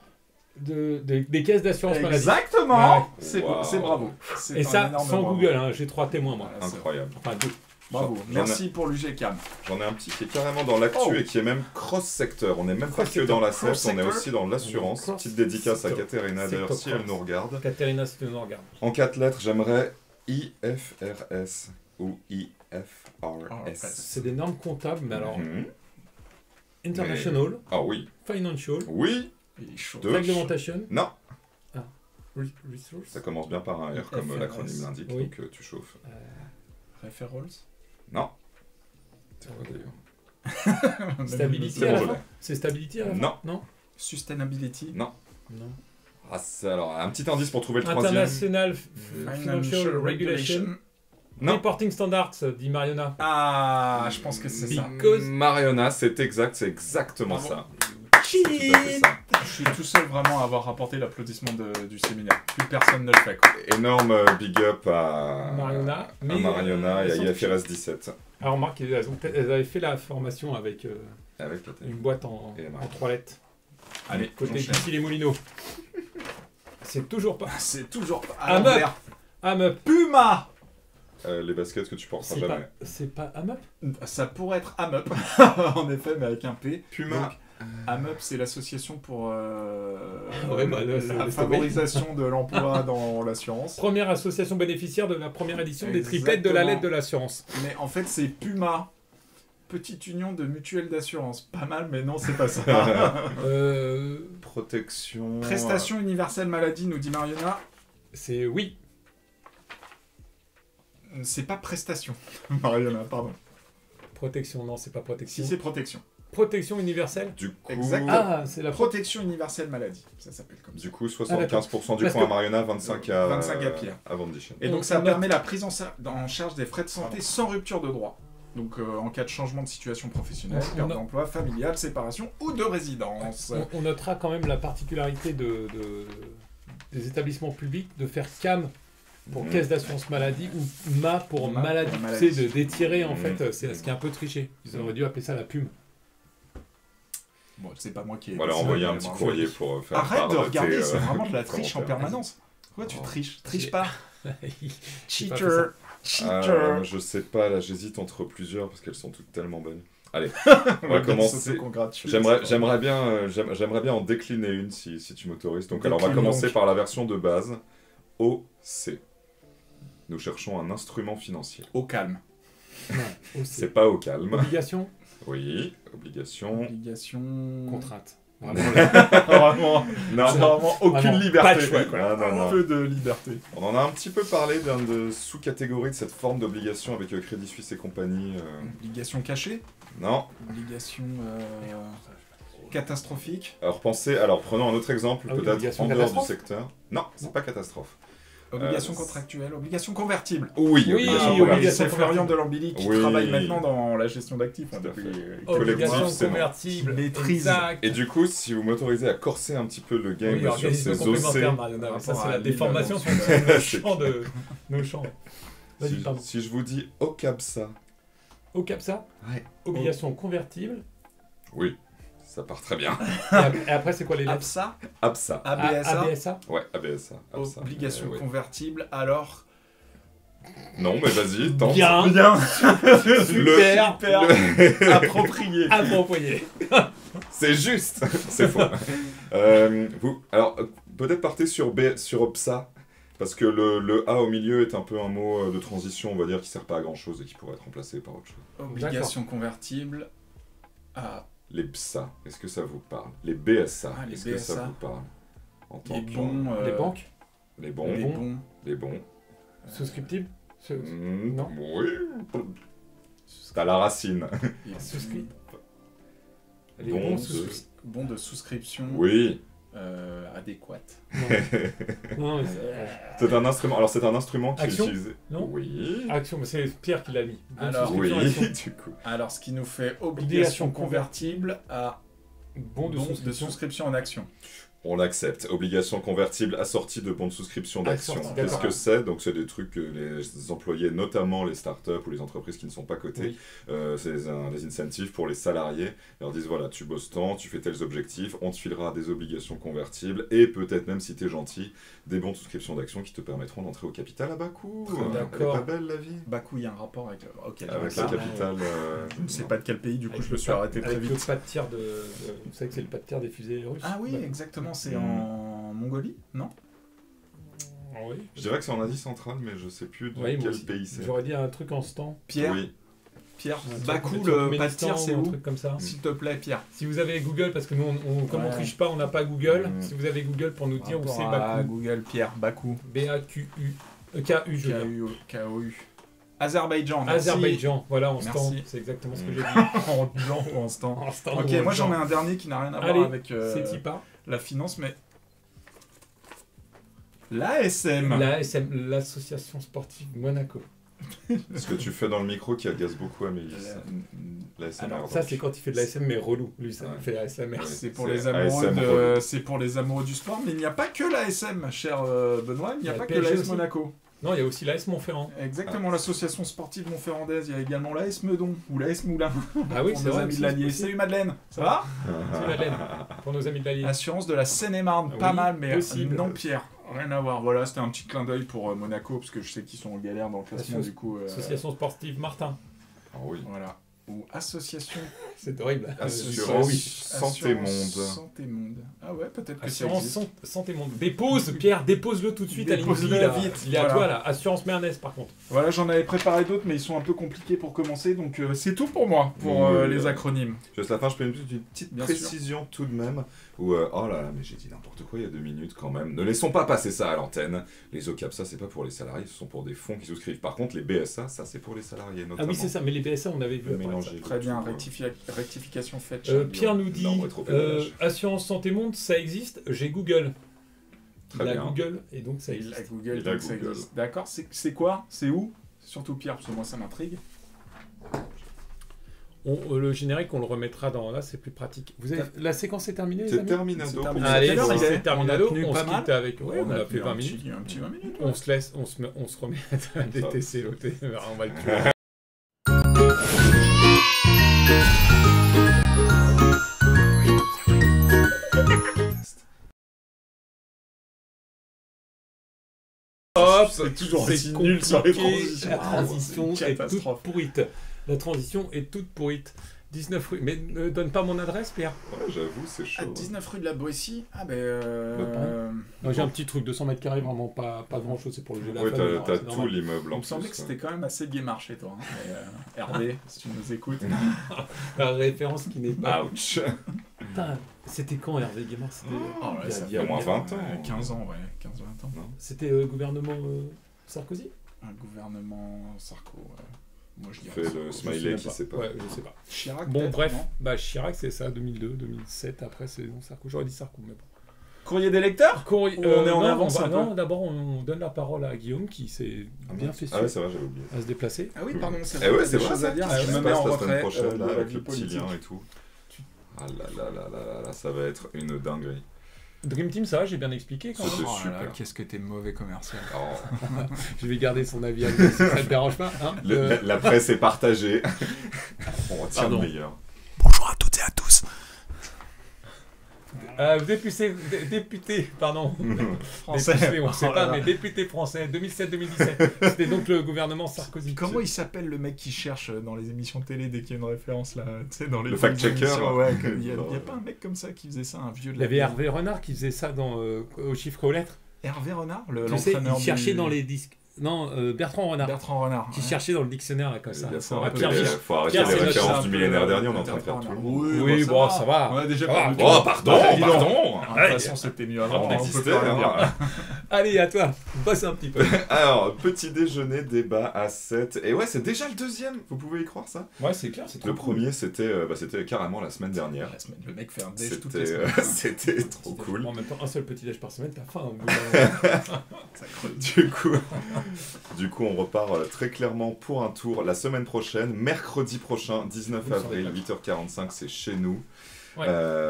A: des caisses d'assurance maladie.
C: Exactement.
A: Ouais.
C: C'est
B: Wow.
C: c'est bravo. C'est
A: Et
C: un
A: ça,
C: énorme
A: sans
C: bravo.
A: Google, hein. J'ai 3 témoins, moi.
C: Voilà, c'est-
B: Incroyable.
A: Enfin, 2.
C: Bravo.
B: J'en ai-
C: Merci pour l'UGCAM.
B: J'en ai un petit qui est carrément dans l'actu
C: Oh.
B: et qui est même cross-secteur. On n'est même pas que
A: Cross-secteur.
B: dans la CEF, on est
C: Cross-secteur.
B: aussi dans l'assurance.
A: Cross-
B: Petite dédicace à
A: secteur.
B: Katerina d'ailleurs
A: Secteur
B: si elle
A: cross.
B: nous regarde.
A: Katerina, si tu nous regardes.
B: En 4 lettres, j'aimerais IFRS ou IFRS.
A: C'est des normes comptables, mais alors
B: Mhm.
A: international,
B: Ah oui.
A: financial,
B: Oui.
C: Il est chaud.
B: Deux.
A: réglementation,
B: Non.
A: resource,
B: Ça commence bien par un R comme
C: IFRS.
B: l'acronyme l'indique,
A: Oui.
B: donc tu chauffes.
C: Referrals.
B: Non. C'est quoi d'ailleurs
A: stability
B: C'est
A: à la
B: bon, je
A: fin.
B: l'ai.
A: C'est stability à la fin.
B: Non.
A: Non.
C: Sustainability.
B: Non.
A: Non.
B: Ah, c'est alors un petit indice pour trouver le troisième.
A: International Financial Regulation.
B: Non.
A: Reporting Standards, dit Mariona.
C: Ah, je pense que c'est ça.
A: Cause-
B: Mariona, c'est exact, c'est exactement
C: Bravo.
B: ça. C'est tout à fait ça.
C: Je suis tout seul vraiment à avoir rapporté l'applaudissement du séminaire. Plus personne ne le fait. Quoi.
B: Énorme big up à
A: Mariona.
B: à
A: Mais,
B: Mariona et à
A: elles sont-
B: IFRS 17.
A: Alors, remarque, elles avaient fait la formation avec
B: Avec la télé.
A: une boîte en
B: Et
A: 3 lettres.
C: Allez,
A: Côté
C: j'enchaîne.
A: Pitti les Moulineaux. C'est toujours pas.
C: C'est toujours pas
A: Ah,
C: à l'envers.
A: Amup.
C: Puma.
B: Les baskets que tu porteras
A: C'est pas,
B: jamais.
A: c'est pas Amup.
C: Ça pourrait être AMUP, en effet, mais avec un P.
B: Puma.
C: Donc, AMUP, c'est l'association pour
A: Ouais, bah, là, c'est
C: la
A: laissé
C: favorisation de l'emploi dans l'assurance.
A: Première association bénéficiaire de la première édition des triplettes de la
C: Exactement.
A: lettre de l'assurance.
C: Mais en fait, c'est Puma. Petite union de mutuelles d'assurance. Pas mal, mais non, c'est pas ça.
B: Protection.
C: Prestation universelle maladie, nous dit Mariona.
A: C'est oui.
C: C'est pas prestation. Mariona, pardon.
A: Protection, non, c'est pas protection.
C: Si c'est protection.
A: Protection universelle.
B: Du coup,
C: Exact.
A: Ah, c'est la
C: Protection universelle maladie, ça s'appelle comme ça.
B: du coup 75% du
A: Parce
B: point à
A: que-
B: Mariona, 25 à,
C: 25 à Pierre.
B: à Vendition.
C: Et
A: On-
C: donc ça
A: on
C: permet la prise en charge des frais de santé sans rupture de droit. Donc en cas de changement de situation professionnelle,
A: On
C: perte
A: a-
C: d'emploi, familiale, séparation ou de résidence.
A: On notera quand même la particularité des établissements publics de faire CAM pour
B: Mhm.
A: caisse d'assurance maladie ou MA pour
C: MA
A: maladie.
C: pour
A: Tu
C: maladie.
A: sais, d'étirer en
B: Mhm.
A: fait, c'est ce qui est un peu triché. Ils auraient dû appeler ça la PUM.
C: Bon, c'est pas moi qui ai...
B: Voilà,
C: décidé,
B: envoyer un
C: mais
B: petit
C: bon.
B: courrier pour faire
C: Arrête
B: part
C: de
B: tes,
C: regarder, c'est vraiment de la triche en
B: commentaires.
C: permanence. Pourquoi tu
B: Oh.
C: triches Triche
A: J'ai-
C: pas.
A: J'ai pas fait
C: Cheater. Cheater.
B: Je sais pas, là j'hésite entre plusieurs parce qu'elles sont toutes tellement bonnes. Allez,
C: On
B: va commencer. J'aimerais bien en décliner une si tu m'autorises. Donc, alors on va
C: Décline
B: commencer
C: donc.
B: par la version de base. OC. Nous cherchons un instrument financier.
C: Au calme.
A: Non, aussi.
B: C'est pas au calme.
A: Obligation,
B: Oui, obligation.
C: Obligation...
A: contrainte.
C: Vraiment,
B: Non,
C: c'est vraiment aucune
A: Vraiment,
C: liberté.
A: pas le choix, quoi.
B: Non.
C: Peu de liberté.
B: On en a un petit peu parlé d'une de sous-catégorie de cette forme d'obligation avec Crédit Suisse et compagnie.
C: Obligation cachée.
B: Non.
C: Obligation catastrophique.
B: Alors prenons un autre exemple,
A: Ah oui,
B: peut-être
A: obligation
B: en dehors du
A: catastrophe.
B: secteur. Non, c'est pas catastrophe.
C: Obligation contractuelle. Obligation convertible.
B: Oui,
A: Oui,
B: obligation
A: oui,
B: convertible.
A: obligation
C: C'est Florian Delambilly qui
B: Oui.
C: travaille maintenant dans la gestion d'actifs.
B: Tout à
C: depuis,
B: fait.
C: collectif,
A: Obligation
B: c'est bon.
A: convertible.
C: Maîtrise.
A: Exact.
B: Et du coup, si vous m'autorisez à corser un petit peu le game
A: Oui,
B: sur
A: organisme
B: ces
A: complémentaire,
B: OC,
A: Mariana,
C: par
A: mais ça
C: rapport
A: c'est
C: à
A: la
C: Lille,
A: déformation
C: donc.
A: sur nos champs. Vas-y, pardon.
B: si je vous dis OCABSA,
A: Au CAPSA,
B: ouais.
A: obligation convertible.
B: Oui, ça part très bien.
A: Et après, c'est quoi les lettres
C: ABSA.
B: ABSA,
C: ABSA.
A: ABSA.
B: ouais, ABSA. ABSA.
C: Obligation
B: Ouais.
C: convertible. Alors.
B: Non, mais vas-y, tente.
A: Bien.
C: Bien.
A: Super.
C: Approprié.
A: Approprié.
B: C'est juste. C'est faux. Alors, peut-être partez sur OPSA, parce que le A au milieu est un peu un mot de transition, on va dire, qui sert pas à grand chose et qui pourrait être remplacé par autre chose.
C: Obligation convertible. À
B: Les BSA, est-ce que ça vous parle? Les BSA,
C: Ah, les
B: est-ce que ça
C: BSA.
B: vous parle? En tant
C: les
B: que-
C: bons.
A: Les banques
B: Les bons.
C: Les
A: bons.
C: bons.
B: Les bons.
A: souscriptibles.
B: Non.
A: Non.
B: Oui. T'as la racine.
A: Souscrit. Les
B: Bon,
A: bons
B: de-
A: souscrits.
C: Bons de souscription.
B: Oui.
C: Adéquate.
A: Non, mais
B: C'est un instrument. Alors c'est un instrument qui
A: Action
B: est utilisé.
A: Non
B: Oui.
A: action, mais c'est Pierre qui l'a mis. Bon,
C: Alors,
B: Oui.
A: souscription, action.
B: Du coup.
C: Alors, ce qui nous fait obligation
A: Obligation
C: convertible à
A: Bon de
C: bons
A: souscription.
C: de souscription en action.
B: On l'accepte. Obligation convertible assortie de bons de souscription d'action.
A: Assortie,
B: Qu'est-ce
A: d'accord.
B: que c'est? Donc c'est des trucs que les employés, notamment les startups ou les entreprises qui ne sont pas cotées, c'est des incentives pour les salariés. Ils leur disent voilà, tu bosses tant, tu fais tels objectifs, on te filera des obligations convertibles et peut-être même si t'es gentil, des bons de souscription d'action qui te permettront d'entrer au capital à bas coût.
C: Très
B: Elle est
A: d'accord.
B: pas belle la vie?
C: Bakou, il y a un rapport avec le. Ok,
B: Avec
C: j'arrête
B: la
C: là.
B: capitale.
C: Je ne sais pas de quel pays, du coup,
A: Avec
C: je me
A: le
C: suis
A: pas-
C: arrêté très
A: avec le
C: vite.
A: pas de tir de. Vous savez que c'est le pas de tir des fusées russes.
C: Ah oui,
A: Bah,
C: exactement, c'est
B: Hmm.
C: en Mongolie, non?
A: oui.
B: Je dirais que c'est en Asie centrale, mais je sais plus de
A: Oui, moi
B: quel
A: aussi.
B: pays c'est.
A: J'aurais dit un truc en stand.
C: Pierre,
B: Oui.
C: Pierre,
A: Un
C: Bakou,
A: truc
C: le pas de
A: Turkménistan
C: tir, c'est
A: ou un
C: où?
A: truc comme ça.
C: S'il te plaît, Pierre.
A: Si vous avez Google, parce que nous, comme on
C: Ouais.
A: triche pas, on n'a pas Google.
B: Mm.
A: Si vous avez Google pour nous dire où
C: Rapport
A: c'est
C: à
A: Bakou.
C: Google, Pierre, Bakou.
A: B-A-Q-U. K-U, je veux dire.
C: K-O-U. Azerbaïdjan, merci.
A: Azerbaïdjan, voilà, en
C: Merci.
A: stand. C'est exactement ce que
B: Mm.
A: j'ai dit.
C: En blanc ou en stand.
A: En stand
C: Ok,
A: ou en
C: moi j'en ai
A: blanc.
C: un dernier qui n'a rien à voir
A: Allez,
C: avec
A: c'est Tipa.
C: la finance, mais. L'ASM.
A: L'ASM, l'Association Sportive Monaco.
B: Ce que tu fais dans le micro qui agace beaucoup Amélie. La
C: Alors,
A: Ça, c'est quand il fait de l'ASM, mais relou. Lui, ça
B: Ouais.
A: fait ASMR.
B: Ouais.
C: C'est pour
B: C'est
C: les amoureux
B: ASM
C: de, c'est pour les amoureux du sport, mais il n'y a pas que l'ASM, cher Benoît, il n'y a
A: Il y a
C: pas
A: le
C: que
A: PSG
C: l'AS
A: aussi.
C: Monaco.
A: Non, il y a aussi l'AS Montferrand.
C: Exactement, l'association sportive montferrandaise, il y a également l'AS Meudon ou l'AS Moulin.
A: Ah oui,
C: pour
A: c'est
C: nos
A: vrai.
C: amis
A: aussi,
C: de l'Allier.
A: aussi.
C: Salut Madeleine, ça va?
A: C'est Madeleine, pour nos amis de l'Allier.
C: Assurance de la Seine-et-Marne,
A: Ah
C: pas
A: oui,
C: mal, mais
A: possible.
C: non Pierre, rien à voir. Voilà, c'était un petit clin d'œil pour Monaco, parce que je sais qu'ils sont en galère dans le classement
A: Associ-
C: du coup.
A: Association Sportive Martin.
B: Ah oui.
C: Voilà. Ou association
A: C'est horrible.
B: Assurance
A: oui.
B: Santé Monde.
C: Santé Monde. Ah ouais, peut-être que ça
A: Assurance
C: existe.
A: santé monde. Dépose, Pierre, dépose-le tout de suite à
C: Dépose-le
A: l'INPI, là.
C: vite,
A: Il est à
C: voilà.
A: toi, là. Assurance Mernes, par contre.
C: Voilà, j'en avais préparé d'autres, mais ils sont un peu compliqués pour commencer, donc c'est tout pour moi, pour
B: Oui,
C: les acronymes.
B: Juste à la fin, je fais une petite
C: Bien
B: précision tout de même. Où, oh là là, mais j'ai dit n'importe quoi il y a 2 minutes quand même. Ne laissons pas passer ça à l'antenne. Les OCAPSA, c'est pas pour les salariés, ce sont pour des fonds qui souscrivent. Par contre, les BSA, ça c'est pour les salariés notamment.
A: Ah oui, c'est ça, mais les BSA, on avait vu.
B: Le
A: après,
B: mélanger.
C: Très bien,
B: tout,
C: rectification faite.
A: Pierre nous dit
B: Non, on est trop PLH.
A: Assurance Santé Monde, ça existe. J'ai Google.
B: Très
A: Il a
B: bien.
A: Google et donc ça
C: Il
A: existe.
C: a Google,
B: Il a
C: donc ça
B: Google.
C: existe. D'accord, c'est quoi? C'est où? Surtout Pierre, parce que moi ça m'intrigue.
A: Le générique, on le remettra dans là, c'est plus pratique. Vous avez... La séquence est terminée, les
B: C'est
A: amis
B: terminado.
C: C'est
B: pour
C: terminé.
B: cette
A: Allez,
C: Quelle heure
B: fois.
C: il est
A: c'est terminado.
C: On a tenu
A: On
C: pas
A: se
C: mal.
A: quitte avec. Ouais, on a fait 20
C: un
A: minutes.
C: petit 20 minutes.
A: On se laisse, on se remet à détester l'autre. On va le tuer. Hop,
C: C'est toujours
A: c'est
C: aussi nul sur les
A: compliqué.
C: transitions.
A: La transition
C: C'est une
A: est toute
C: catastrophe.
A: pourrite. La transition est toute pourrite. 19 rue. Mais ne donne pas mon adresse, Pierre.
B: Ouais, j'avoue, c'est chaud.
C: À 19 rue de la Boétie. Ah
A: J'ai un petit truc, 200 mètres carrés, vraiment pas grand chose, c'est pour le jeu de la
B: Ouais,
A: famille,
B: t'as
A: c'est
B: tout
A: normal.
B: l'immeuble
C: Il
B: en
C: me semblait
B: plus,
C: que c'était quand même assez gay chez toi. Hein. Mais, RD, si tu nous écoutes.
A: La référence qui n'est pas.
B: Ouch.
A: Putain, c'était quand Hervé Guémard? C'était
C: Oh, ouais, ça
A: il
C: fait
A: y a
B: au moins 20 ans.
C: 15 ans, ouais. 15-20 ans.
A: C'était gouvernement Sarkozy?
C: Un gouvernement Sarko. Moi, je dirais
B: Fait
C: Sarko.
B: le
C: Je
B: smiley
C: sais
B: qui
C: pas.
B: sait pas.
A: Ouais, je sais pas.
C: Chirac,
A: Bon,
C: peut-être,
A: bref,
C: non
A: bah Chirac, c'est ça, 2002, 2007, après c'est Sarko. J'aurais dit Sarko, mais bon.
C: Courrier des lecteurs
A: Courrier-
C: On est en
A: non,
C: avance un peu.
A: Non, d'abord, on donne la parole à Guillaume qui s'est bien fait
B: Ah ouais,
A: suer
B: c'est vrai, j'avais oublié.
A: à se déplacer.
C: Ah oui, pardon, c'est
B: Eh ouais,
C: t'as
B: c'est
C: des
B: vrai,
C: choses
B: ça,
C: à dire.
B: qu'est-ce
C: Je
B: qui
C: me
B: se
C: mets
B: passe
C: en
B: la semaine
C: retrait
B: prochaine, là,
C: de la
B: avec
C: vie
B: le petit
C: politique.
B: lien et tout. Ah là là là là là là, ça va être une dinguerie.
A: Dream Team, ça va, j'ai bien expliqué quand même.
B: C'était
C: Oh là là,
B: super.
C: qu'est-ce que t'es mauvais commercial.
B: Alors,
A: Je vais garder son avis à lui, si ça ne te dérange pas. Hein
B: la presse est partagée. On retient
A: Pardon.
B: le meilleur.
C: Bonjour à toutes et à tous.
A: Député, pardon.
C: Français.
A: Député, on ne sait
C: Oh là
A: pas,
C: là.
A: mais député français, 2007-2017. C'était donc le gouvernement Sarkozy.
C: Comment il s'appelle le mec qui cherche dans les émissions télé dès qu'il y a une référence là, tu sais, dans les
B: Le fact-checker,
C: émissions,
B: là.
C: ouais, il y a
B: Non.
C: pas un mec comme ça qui faisait ça, un vieux de
A: Il y
C: la
A: avait
C: vieille.
A: Hervé Renard qui faisait ça dans Aux chiffres aux lettres.
C: Hervé Renard,
A: Tu sais,
C: l'entraîneur
A: il cherchait
C: du-
A: dans les disques. Non, Bertrand Renard.
C: Bertrand Renard.
A: Qui
C: ouais.
A: cherchait dans le dictionnaire là, comme ça.
B: Il faut
C: un
B: arrêter
C: peu
B: les,
C: Pierre.
B: faut arrêter
A: Pierre,
B: les
A: c'est notre-
B: références
C: un
B: du
C: peu
B: millénaire
C: le-
B: dernier, on est en train de
C: Bertrand
B: faire tout le
C: Renard.
B: monde.
A: Oui, bon, ça va.
C: On a déjà
A: Ça va.
C: perdu.
B: Oh, pardon,
C: Dis donc.
B: pardon.
C: De toute façon, c'était mieux avant.
B: On
C: on peut
B: existait,
C: plus rien dire.
B: hein.
A: Allez, à toi. Bosse un petit peu.
B: Alors, petit déjeuner, débat à 7. Et ouais, c'est déjà le deuxième. Vous pouvez y croire ça?
A: Ouais, c'est clair, c'est
B: Le premier, c'était c'était carrément la semaine dernière.
C: La semaine, le mec fait un déj toutes les
B: C'était
C: semaines.
B: c'était trop cool.
A: En même temps, un seul petit déj par semaine, t'as faim. Au bout d'un-
C: Ça creuse.
B: Du coup, on repart très clairement pour un tour la semaine prochaine, mercredi prochain, 19
A: Oui,
B: avril,
A: ça
B: 8h45, c'est chez nous.
A: Ouais.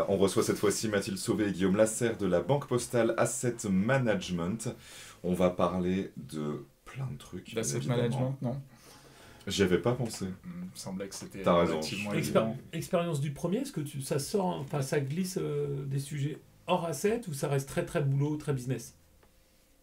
B: On reçoit cette fois-ci Mathilde Sauvé et Guillaume Lasserre de la Banque Postale Asset Management. On va parler de plein de trucs.
C: L'asset
B: évidemment.
C: management, non.
B: J'y avais pas pensé.
C: Il me semblait que c'était
B: T'as raison.
C: relativement
A: Expér-
C: évident.
A: Expérience du premier, est-ce que ça sort, enfin ça glisse des sujets hors asset ou ça reste très très boulot, très business?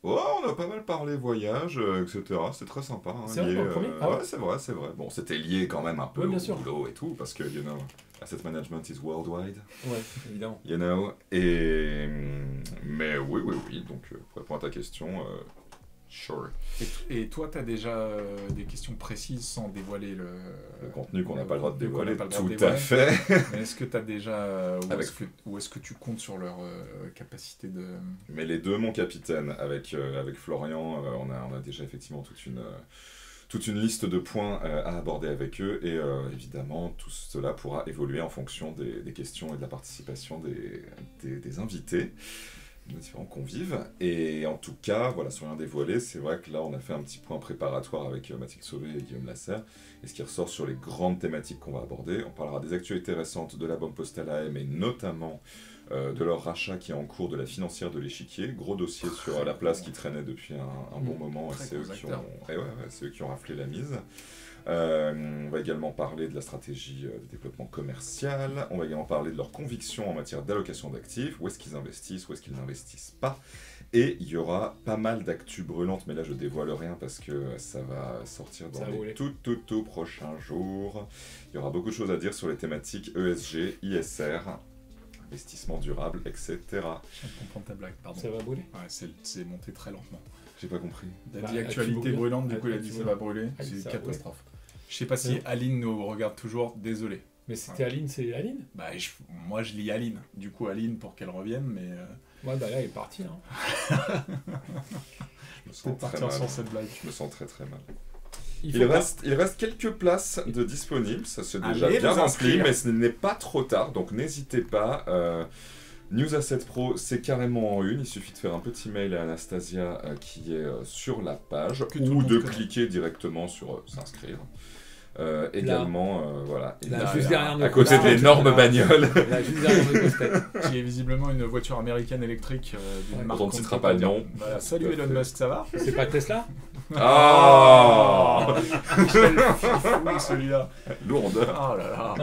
B: Oh, on a pas mal parlé voyage, etc. C'était très sympa. Hein,
A: C'est vrai, dans le premier Ah ouais.
B: ouais, c'est vrai, c'est vrai. Bon, c'était lié quand même un peu
A: Ouais, bien
B: au
A: sûr.
B: boulot et tout, parce que, you know, asset management is worldwide.
A: Ouais, évidemment.
B: You know, mais oui, donc pour répondre à ta question, sure.
C: Et toi, tu as déjà des questions précises sans dévoiler le
B: contenu qu'on n'a pas le droit de dévoiler,
C: qu'on n'a pas le droit de
B: tout à
C: dévoiler.
B: fait.
C: Mais est-ce que tu as déjà.
B: Avec-
C: Ou est-ce que tu comptes sur leur capacité de.
B: Mais les deux, mon capitaine, avec Florian, on a déjà effectivement toute une liste de points à aborder avec eux, et évidemment, tout cela pourra évoluer en fonction des questions et de la participation des invités, nos différents convives. Et en tout cas, voilà, sans rien dévoiler, c'est vrai que là, on a fait un petit point préparatoire avec Mathilde Sauvé et Guillaume Lasserre, et ce qui ressort sur les grandes thématiques qu'on va aborder. On parlera des actualités récentes de la Banque Postale AM, et notamment de leur rachat qui est en cours de la financière de l'échiquier. Gros dossier sur la place qui traînait depuis un bon moment, et
C: Très
B: c'est eux,
C: gros
B: qui
C: acteur.
B: c'est eux qui ont raflé la mise. On va également parler de la stratégie de développement commercial. On va également parler de leurs convictions en matière d'allocation d'actifs, où est-ce qu'ils investissent, où est-ce qu'ils n'investissent pas. Et il y aura pas mal d'actu brûlantes, mais là je dévoile rien parce que ça va sortir
A: Ça
B: dans
A: va
B: les
A: rouler.
B: tout prochains jours. Il y aura beaucoup de choses à dire sur les thématiques ESG, ISR, investissement durable, etc.
C: Je viens de comprendre ta blague, pardon.
A: Ça va brûler.
C: Ouais, c'est monté très lentement.
B: J'ai pas compris.
C: Il a
A: Bah,
C: dit actualité
A: brûle.
C: brûlante, du coup il a dit
A: Tu
C: ça
A: brûles.
C: va brûler.
A: Ah,
C: C'est une
A: ça va
C: catastrophe. Je sais pas si
A: Ouais.
C: Aline nous regarde toujours, désolé.
A: Mais c'était Aline, c'est Aline?
C: Bah, moi je lis Aline, du coup Aline pour qu'elle revienne, mais
A: Ouais, bah là, elle est partie. Hein.
B: Je me
C: peut
B: sens très
C: partir
B: mal.
C: sans cette blague.
B: Je me sens très très mal.
A: Il
B: Il
A: faut
B: reste quelques places de disponibles, ça c'est déjà
C: Allez
B: bien
C: vous
B: rempli,
C: inscrire.
B: mais ce n'est pas trop tard, donc n'hésitez pas. News Asset Pro, c'est carrément en une, il suffit de faire un petit mail à Anastasia qui est sur la page,
C: Que tout le
B: ou
C: monde
B: de
C: connaît.
B: cliquer directement sur s'inscrire. Également, voilà, et
A: Là,
B: là,
A: juste derrière nos
B: à côté de
A: grosses têtes.
B: l'énorme
A: Là.
B: bagnole.
A: Là, juste derrière nos grosses têtes.
C: Qui est visiblement une voiture américaine électrique d'une
A: Ouais.
C: marque.
B: Dont on ne
C: qu'on
B: citera
C: peut
B: pas le
C: dire.
B: nom.
C: Voilà, salut
B: Tout à
C: Elon
B: fait.
C: Musk, ça va?
A: C'est pas Tesla?
B: Ah
C: Oui, celui-là.
B: Lourde.
C: Oh là là.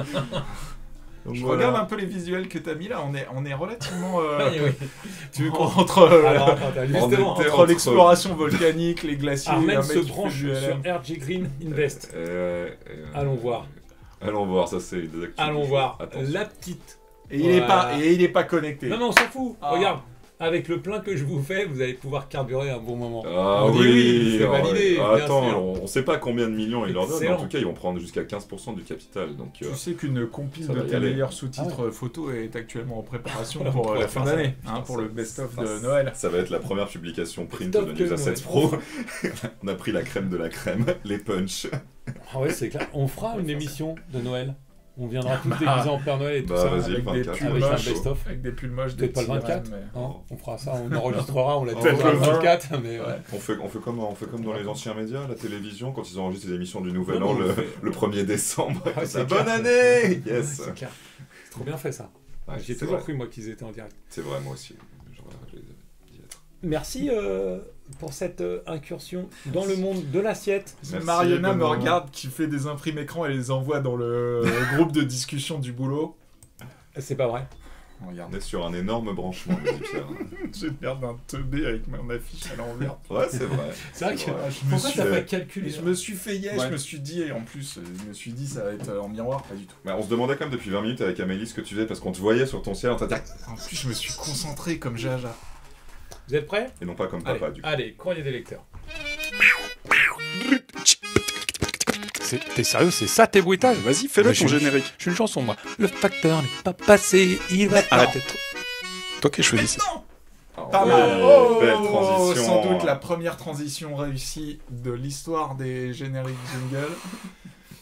B: Donc
C: Je
B: voilà.
C: regarde un peu les visuels que t'as mis là, on est relativement.
A: Oui, oui.
C: Tu veux qu'on entre,
A: Alors, attends, justement,
B: était
C: entre l'exploration volcanique, les glaciers,
A: Armel
C: un
A: se
C: mec qui
A: branche
C: fait du
A: sur
C: LM.
A: RG Green Invest. Allons voir.
B: Allons voir, ça c'est des actus.
A: Allons
B: du
A: voir.
B: jour. Attention.
A: La petite.
C: Et il est
A: Voilà.
C: pas, et il est pas connecté.
A: Non, mais on s'en fout.
C: Ah.
A: Regarde. Avec le plein que je vous fais, vous allez pouvoir carburer un bon moment.
B: Ah
A: On dit
B: oui,
A: c'est validé.
B: Ah,
A: bien
B: attends,
A: sûr.
B: on sait pas combien de millions ils leur donnent, mais en
A: Excellent.
B: tout cas ils vont prendre jusqu'à 15% du capital. Donc,
C: Tu sais qu'une compile
B: ça
C: de
B: va y
C: tes
B: aller.
C: meilleurs sous-titres photo est actuellement en préparation
A: Voilà,
C: pour
A: on
C: la
A: pourrait
C: fin
A: faire
C: d'année,
B: ça.
C: pour le best-of
B: ça,
C: de Noël.
B: ça va être la première publication print
A: Top
B: de News
A: que
B: Assets
A: Noël.
B: Pro. On a pris la crème de la crème, les punchs.
A: Ah ouais, c'est clair. On fera une émission de Noël. On viendra tous
C: Bah,
A: déguisés en Père Noël et tout
B: bah,
A: ça.
B: vas-y.
C: Avec
B: le
C: des
B: 24,
C: pulls
A: avec un
C: moches,
A: best-of.
C: avec des pulls moches, des
A: Peut-être pas le
C: petits
A: 24.
C: rêves, mais-
A: Hein, on fera ça, on enregistrera, on l'a
C: Peut-être
A: tourné
C: le
A: le
C: 20.
A: 24, mais ouais.
B: On fait comme dans les anciens médias, la télévision, quand ils enregistrent les émissions du Nouvel
A: Non,
B: An
A: mais on
B: le,
A: fait-
B: le 1er décembre.
A: Ouais, c'est
B: Bonne
A: clair.
B: année.
A: Ouais,
B: Yes.
A: c'est clair. C'est trop bien fait ça.
B: Ouais,
A: J'y ai
B: c'est
A: toujours
B: vrai.
A: cru moi qu'ils étaient en direct.
B: C'est vrai, moi aussi. J'aurais rêvé d'y être.
A: Merci pour cette incursion dans le monde de l'assiette.
B: Merci,
C: Mariana me
B: Benoît.
C: regarde qui fait des imprimes écran et les envoie dans le groupe de discussion du boulot.
A: C'est pas vrai.
C: Regarde,
B: On est sur un énorme branchement, me dit Pierre.
C: j'ai l'air d'un teubé avec mon affiche à l'envers.
B: Ouais, c'est vrai.
A: C'est vrai que.
C: Je me
A: Pourquoi
C: suis-
A: t'as pas
C: Et
A: calculé
C: je me suis fait
A: Ouais.
C: je me suis dit, et en plus, je me suis dit ça va être en miroir, pas du tout.
B: Bah, on se demandait quand même depuis 20 minutes avec Amélie ce que tu faisais parce qu'on te voyait sur ton ciel en train de dire
C: En plus, je me suis concentré comme Jaja.
A: Vous êtes prêts?
B: et non pas comme
A: Allez,
B: papa du coup.
A: allez, courrier des lecteurs. T'es sérieux, c'est ça tes bruitages?
D: Vas-y, fais-le
A: Ouais,
D: ton
A: je-
D: générique.
A: Je suis une chanson moi. Le facteur n'est pas passé, il va
D: Arrête.
A: peut-être.
D: Toi qui choisis ça.
C: Pas
B: ouais,
C: mal.
B: belle transition.
C: Sans doute la première transition réussie de l'histoire des génériques jingle.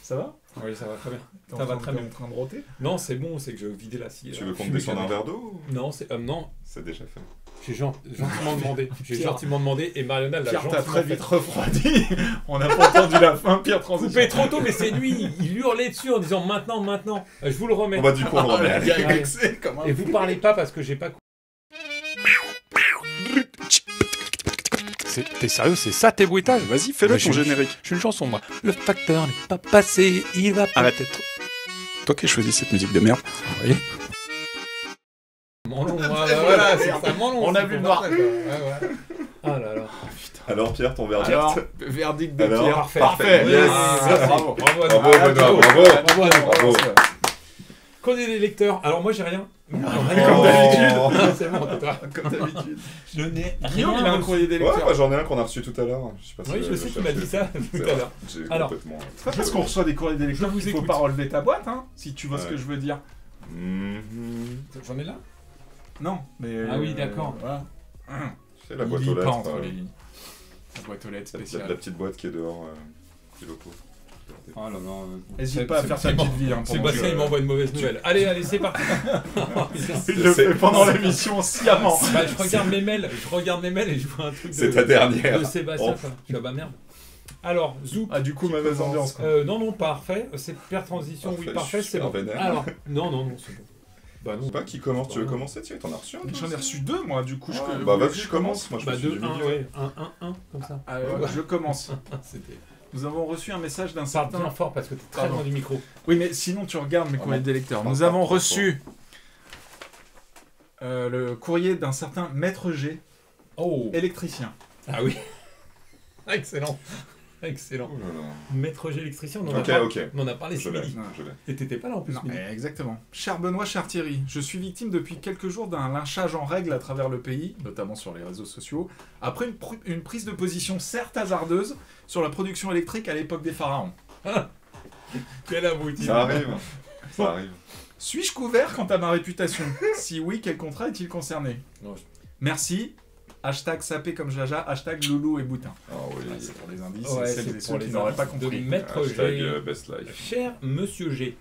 C: Ça va?
A: Oui, ça va très bien.
C: T'es
A: Ça
C: en
A: va
C: train-
A: très
C: t'es
A: bien.
C: en train de roter?
A: Non, c'est bon, c'est que je vidais la scie.
B: Tu veux qu'on te descende un verre d'eau ou-
A: Non, c'est non,
B: C'est déjà fait.
A: j'ai gentiment demandé. J'ai
C: Pierre.
A: gentiment demandé et Mariana l'a
C: Pierre,
A: gentiment
C: t'as très
A: fait.
C: vite refroidi. On n'a pas entendu la fin, pire transition.
A: Coupé trop tôt, mais c'est lui. Il hurlait dessus en disant maintenant, maintenant. Je vous le remets.
B: Bon bah du coup on le
C: Oh,
B: remet.
C: la
B: Allez.
C: vieille vexée comme un
A: Et vous parlez pas parce que j'ai pas. T'es sérieux, c'est ça tes bruitages?
D: Vas-y, fais-le
A: Mais
D: ton générique.
A: Je suis une chanson moi. Le facteur n'est pas passé, il va
D: Arrête.
A: peut-être.
D: Toi qui choisis cette musique de merde.
A: Oui. Manlon, voilà, c'est ça, Manlon.
C: On a
A: c'est
C: vu le
A: pour
C: noir.
A: ça, quoi. Ouais. Ah là là.
B: Alors Pierre, ton verdict.
C: Alors, verdict de
B: Alors,
C: Pierre.
A: parfait.
C: Parfait.
B: Yes.
A: Ah,
C: Bravo.
A: Bravo à nous.
B: Bravo Benoît, bravo.
A: Bravo à nous.
B: Bravo.
A: Courrier des lecteurs. Alors moi j'ai rien.
C: Comme
B: Oh.
C: d'habitude.
A: C'est bon, toi.
C: Comme d'habitude.
A: Je n'ai
C: Guillaume, il a un courrier des
B: Ouais,
C: lecteurs.
B: moi j'en ai un qu'on a reçu tout à l'heure. Je sais pas si
A: Oui, je
B: le
A: sais qu'il m'a
B: chercher.
A: dit ça tout
B: C'est
A: à
B: vrai.
A: l'heure.
B: J'ai
A: Alors.
B: complètement.
C: C'est pas parce qu'on reçoit des courriers des lecteurs
A: Je vous
C: qu'il faut
A: écoute.
C: pas relever ta boîte, hein, si tu vois ce
B: Ouais.
C: que je veux dire.
B: Mhm.
A: J'en ai là.
C: Non, mais...
A: Ah oui, d'accord.
C: Voilà.
B: C'est la
C: Il
B: boîte
C: lit
B: aux
C: pas
B: lettres.
C: entre les lignes. La boîte aux lettres
B: La
C: spéciale.
B: petite boîte qui est dehors du loco.
A: Oh là là.
C: N'hésite pas à faire ta petite vie. Hein, pendant
A: Sébastien
C: que-
A: il m'envoie une mauvaise nouvelle. Allez, c'est parti.
C: Il le
B: C'est-
C: fait pendant l'émission sciemment.
A: Bah, je regarde mes mails et je vois un truc
B: C'est ta dernière.
A: de Sébastien.
B: Oh.
A: quoi. Je suis ah bah merde. Alors, Zou.
C: Ah, du coup, mauvaise ambiance. Quoi.
A: Non, parfait. C'est père transition, oui,
B: Parfait,
A: parfait,
B: je suis
A: c'est bon.
B: super vénère.
A: Alors, non, c'est bon. Bah
B: Je
A: non.
B: sais pas qui commence. Tu veux commencer? Tiens, t'en as reçu un? toi
C: J'en ai
B: aussi
C: reçu deux, moi, du coup.
B: Ah,
C: je...
B: bah vas-y, je commence. Moi je
A: Bah
B: me suis
A: 2,
B: du
A: 1,
B: milieu.
A: ouais. 1, comme ça.
C: Je commence.
A: C'était.
C: Nous avons reçu un message d'un
A: Parle
C: certain...
A: bien fort parce que t'es très
C: Pardon.
A: loin du micro.
C: Oui, mais sinon, tu regardes mes
B: Ah
C: courriers
B: bon.
C: des lecteurs.
B: Parle
C: Nous
B: pas
C: avons
B: trop
C: reçu le courrier d'un certain Maître G,
A: Oh.
C: électricien.
A: Ah oui. Excellent. Excellent.
B: Oh là là.
A: Maître G électricien,
B: Ok.
A: on en a parlé ce
B: Je l'ai.
A: midi.
B: Je l'ai.
A: Et t'étais pas là en plus
C: Non,
A: ce midi.
C: exactement. Cher Benoît, cher Thierry, je suis victime depuis quelques jours d'un lynchage en règle à travers le pays, notamment sur les réseaux sociaux, après une prise de position certes hasardeuse sur la production électrique à l'époque des pharaons.
A: Quel abruti.
B: Ça arrive. Ça arrive.
C: Suis-je couvert quant à ma réputation? Si oui, quel contrat est-il concerné?
A: Non,
C: Merci. Hashtag sapé comme Jaja, hashtag Loulou et Boutin.
B: Ah oui.
C: Ouais, c'est pour les indices,
A: Ouais,
C: et celles
A: c'est
C: et
A: pour
C: ceux
A: les
C: qui n'auraient pas
A: indices
C: compris.
A: de Maître
B: Hashtag
A: G.
B: Best Life.
A: Cher Monsieur G.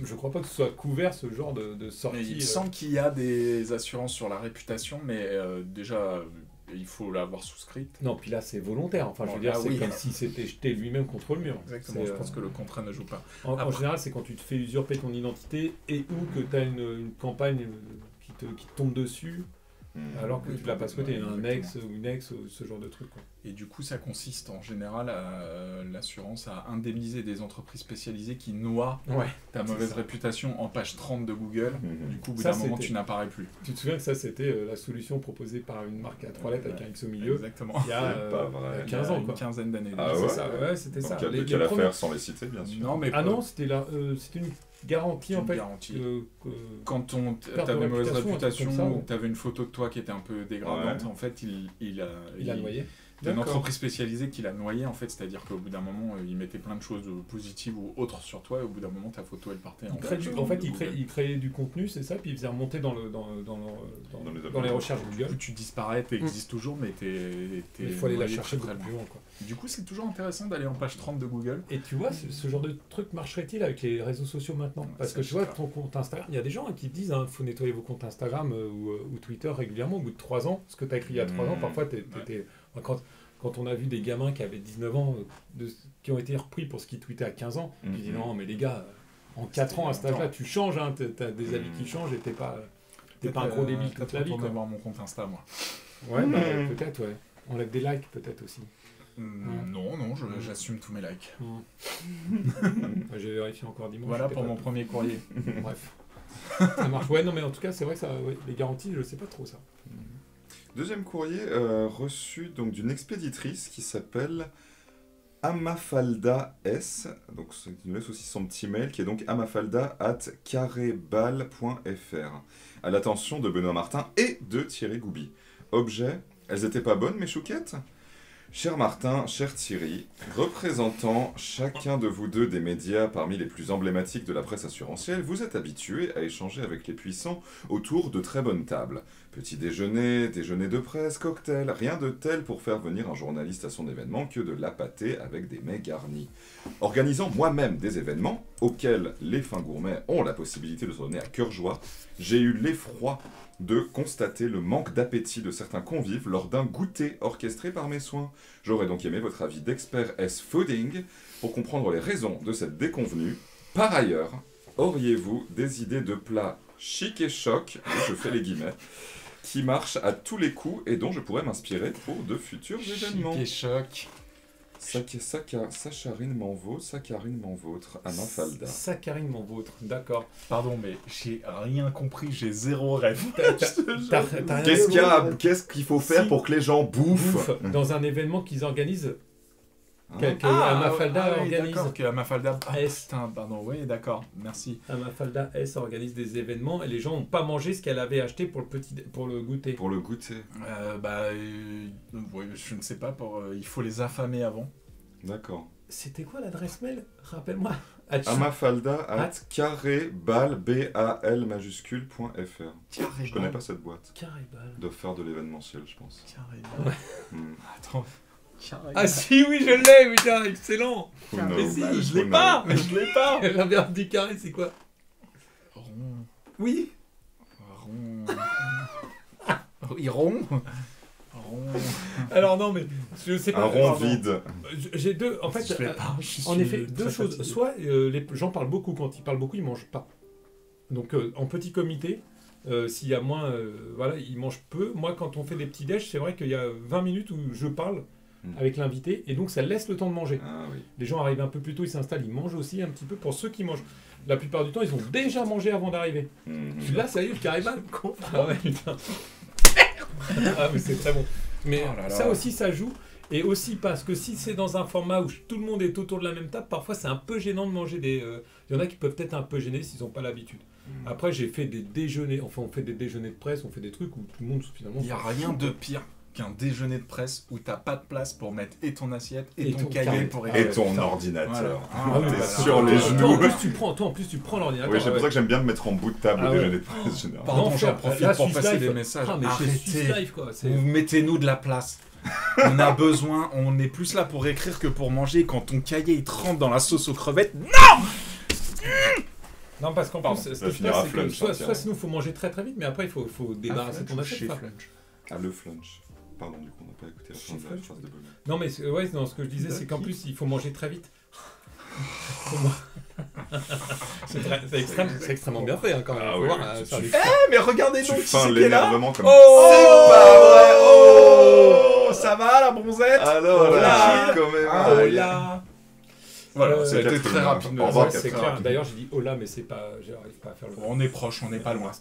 A: Je crois pas que ce soit couvert ce genre de sortie.
C: Mais il me semble qu'il y a des assurances sur la réputation, mais déjà, il faut l'avoir souscrite.
A: Non, puis là c'est volontaire. Enfin, je veux
C: Bon,
A: dire,
C: là,
A: c'est
C: oui.
A: comme s'il s'était jeté lui-même contre le mur.
C: Exactement,
A: C'est,
C: je pense que le contrat ne joue pas.
A: En
C: Après-
A: général, c'est quand tu te fais usurper ton identité et ou que tu as une campagne qui te tombe dessus alors que
C: Oui,
A: tu l'as pas souhaité.
C: exactement.
A: Un ex ou une ex, ce genre de truc. Quoi.
C: Et du coup, ça consiste en général, l'assurance, à indemniser des entreprises spécialisées qui noient
A: Ouais.
C: ta mauvaise réputation en page 30 de Google. Du coup, au bout
A: Ça,
C: d'un moment,
A: c'était-
C: tu n'apparais plus.
A: Tu te souviens que ça, c'était la solution proposée par une marque à 3 lettres avec un X au milieu
C: Exactement.
A: il y a
B: C'est pas vrai.
A: il y a
C: Il y
A: 15
C: a
A: ans.
C: une
A: Quoi.
C: quinzaine d'années.
B: Ah
C: déjà.
B: ouais,
A: C'est ça, ouais, c'était
B: Donc,
A: ça.
B: quelle
A: Les
B: affaire
A: premiers-
B: sans les citer, bien sûr.
C: Non, mais
A: Ah non, c'était une garantie
C: c'est
A: en
C: une
A: fait.
C: garantie.
A: que-
C: Quand
A: Perte de
C: t'avais mauvaise
A: réputation, un truc
C: réputation
A: comme ça,
C: ou
A: ouais.
C: que t'avais une photo de toi qui était un peu dégradante,
B: Ouais.
C: en fait, il
A: il a noyé.
C: C'est une
A: D'accord.
C: entreprise spécialisée qui l'a noyé, en fait, c'est-à-dire qu'au bout d'un moment, il mettait plein de choses positives ou autres sur toi, et au bout d'un moment, ta photo, elle partait
A: En fait, il créait du contenu, c'est ça, puis il faisait remonter dans les recherches
C: Du
A: Google.
C: coup, tu disparais, t'existes toujours, mais
A: Il faut aller la
C: noyé
A: chercher
C: très,
A: beaucoup
C: très
A: plus
C: loin.
A: loin. Quoi.
C: Du coup, c'est toujours intéressant d'aller en page 30 de Google.
A: Et tu vois, ce genre de truc marcherait-il avec les réseaux sociaux maintenant? Parce
C: ça,
A: que
C: je
A: tu vois,
C: sais pas.
A: ton compte Instagram, il y a des gens qui te disent il faut nettoyer vos comptes Instagram ou Twitter régulièrement au bout de 3 ans. Ce que tu as écrit il y a 3 ans, parfois, quand on a vu des gamins qui avaient 19 ans, qui ont été repris pour ce qu'ils tweetaient à 15 ans, tu dis non, mais les gars, en 4 ans à cet âge-là, tu changes, hein, tu as des habits qui changent et t'es pas un gros débile toute la vie.
C: Peut-être
A: Quoi.
C: voir mon compte Insta, moi.
A: Ouais, peut-être, ouais. On lève des likes, peut-être aussi.
C: Non, j'assume tous mes likes.
A: J'ai vérifié encore dimanche.
C: Voilà
A: j'étais
C: pour
A: pas-
C: mon premier courrier.
A: Bref. Ça marche. Ouais, non, mais en tout cas, c'est vrai que ça, ouais, les garanties, je sais pas trop ça.
B: Deuxième courrier reçu donc d'une expéditrice qui s'appelle Amafalda S. Donc il nous laisse aussi son petit mail qui est donc amafalda@carrébal.fr à l'attention de Benoît Martin et de Thierry Goubi. Objet, elles étaient pas bonnes mes chouquettes? Cher Martin, cher Thierry, représentant chacun de vous deux des médias parmi les plus emblématiques de la presse assurantielle, vous êtes habitués à échanger avec les puissants autour de très bonnes tables. Petit déjeuner, déjeuner de presse, cocktail, rien de tel pour faire venir un journaliste à son événement que de l'appâter avec des mets garnis. Organisant moi-même des événements auxquels les fins gourmets ont la possibilité de se donner à cœur joie, j'ai eu l'effroi de constater le manque d'appétit de certains convives lors d'un goûter orchestré par mes soins. J'aurais donc aimé votre avis d'expert S-Fooding pour comprendre les raisons de cette déconvenue. Par ailleurs, auriez-vous des idées de plats chic et choc, je fais les guillemets, qui marchent à tous les coups et dont je pourrais m'inspirer pour de futurs événements?
C: Chic et choc.
B: Saccharine m'en vôtre, saccharine m'en vôtre, à Mafalda.
A: Saccharine, mon vôtre, d'accord.
C: Pardon, mais j'ai rien compris, j'ai zéro rêve.
A: T'as rien
B: Qu'est-ce qu'il faut faire
A: Si.
B: pour que les gens bouffent?
A: dans un événement qu'ils organisent,
B: Hein?
A: que Amafalda
C: oui,
A: organise.
C: d'accord, que Amafalda... Ah,
A: S.
C: putain, pardon, oui, d'accord, merci.
A: Amafalda S organise des événements et les gens n'ont pas mangé ce qu'elle avait acheté pour le goûter.
B: Pour le goûter.
C: Ouais, je ne sais pas, il faut les affamer avant.
B: D'accord.
A: C'était quoi l'adresse mail? Rappelle-moi.
B: Amafalda@carrébal, B-A-L majuscule.fr. Je connais pas cette boîte.
A: Carrébal.
B: De faire de l'événementiel, je pense.
C: Carrébal.
B: Hmm.
C: Attends. Carrébal.
A: Ah si, oui, je l'ai, putain, excellent.
B: Who
C: Mais
B: knows?
C: si,
A: Who
C: je l'ai
B: knows?
C: pas, mais je l'ai pas.
A: L'inverse du carré, c'est quoi?
C: Rond.
A: Oui.
C: Rond. Oui, rond. Rond.
A: Alors non, mais je sais pas.
B: Un rond
A: pardon.
B: vide.
A: J'ai deux. En fait,
C: Je l'ai pas.
A: en effet, deux choses. Soit les gens parlent beaucoup, quand ils parlent beaucoup, ils mangent pas. Donc en petit comité, s'il y a moins, voilà, ils mangent peu. Moi, quand on fait des petits déj, c'est vrai qu'il y a 20 minutes où je parle avec l'invité, et donc ça laisse le temps de manger.
B: Ah oui.
A: Les gens arrivent un peu plus tôt, ils s'installent, ils mangent aussi un petit peu. Pour ceux qui mangent, la plupart du temps, ils ont déjà mangé avant d'arriver. Là, ça y est, le carrément. Ah ouais, putain. Ah mais c'est très bon. Mais
C: Oh là là.
A: ça aussi, ça joue. Et aussi parce que si c'est dans un format où tout le monde est autour de la même table, parfois c'est un peu gênant de manger des... Il y en a qui peuvent être un peu gênés s'ils n'ont pas l'habitude. Après, j'ai fait des déjeuners, enfin on fait des déjeuners de presse, on fait des trucs où tout le monde finalement...
C: Il n'y a rien de pire qu'un déjeuner de presse où t'as pas de place pour mettre et ton assiette et ton cahier
A: carnet.
C: pour
B: Et
C: écrire.
B: ton
C: Voilà.
B: ordinateur.
C: Ah,
B: T'es
C: voilà.
B: sur les
A: Toi,
B: genoux.
A: en plus, tu prends l'ordinateur.
B: Oui, c'est pour ça que j'aime bien me mettre en bout de table
A: Ah
B: au
A: ouais.
B: déjeuner de presse généralement.
C: Pardon,
A: Non,
C: j'en
A: frère,
C: profite
A: là,
C: pour
A: Swiss
C: passer
A: Life,
C: des messages.
A: Ah, mais chez Swiss
C: Arrêtez.
A: Life, quoi. C'est...
C: Vous mettez-nous de la place. On a besoin, on est plus là pour écrire que pour manger. Quand ton cahier il trempe dans la sauce aux crevettes,
A: Non, parce qu'en
C: Pardon,
A: plus, ce
B: ça
A: qui se
B: finira
A: passe, c'est que
B: flunch, hein,
A: soit
B: tiens.
A: sinon il faut manger très très vite, mais après il faut débarrasser ton assiette.
C: chez
A: quoi.
C: Flunch.
B: Ah, le flunch. Pardon, du coup, on n'a pas écouté la fin de la phrase de Benoît.
A: Non, mais ouais, non, ce que je disais, c'est qu'en plus, il faut manger très vite. C'est extrêmement bien fait, hein, quand même.
B: Ah
A: Faut
B: oui,
A: voir,
B: oui,
A: faire
B: tu
A: des-
B: fais-
C: Mais regardez
B: Tu
C: donc qui
B: feins
C: c'est qui est là.
B: l'énervement comme...
C: Oh,
B: C'est pas vrai.
C: Oh, ça va la bronzette?
B: Alors
C: Oh là.
B: là, quand même.
C: Ah,
B: aïe.
A: là.
C: Voilà, c'était
B: Catherine,
C: très rapide.
B: au revoir,
A: Ouais, c'est
B: Catherine.
A: clair. D'ailleurs, j'ai dit oh là, mais c'est pas, j'arrive pas à faire le.
C: On est proche, on n'est pas loin.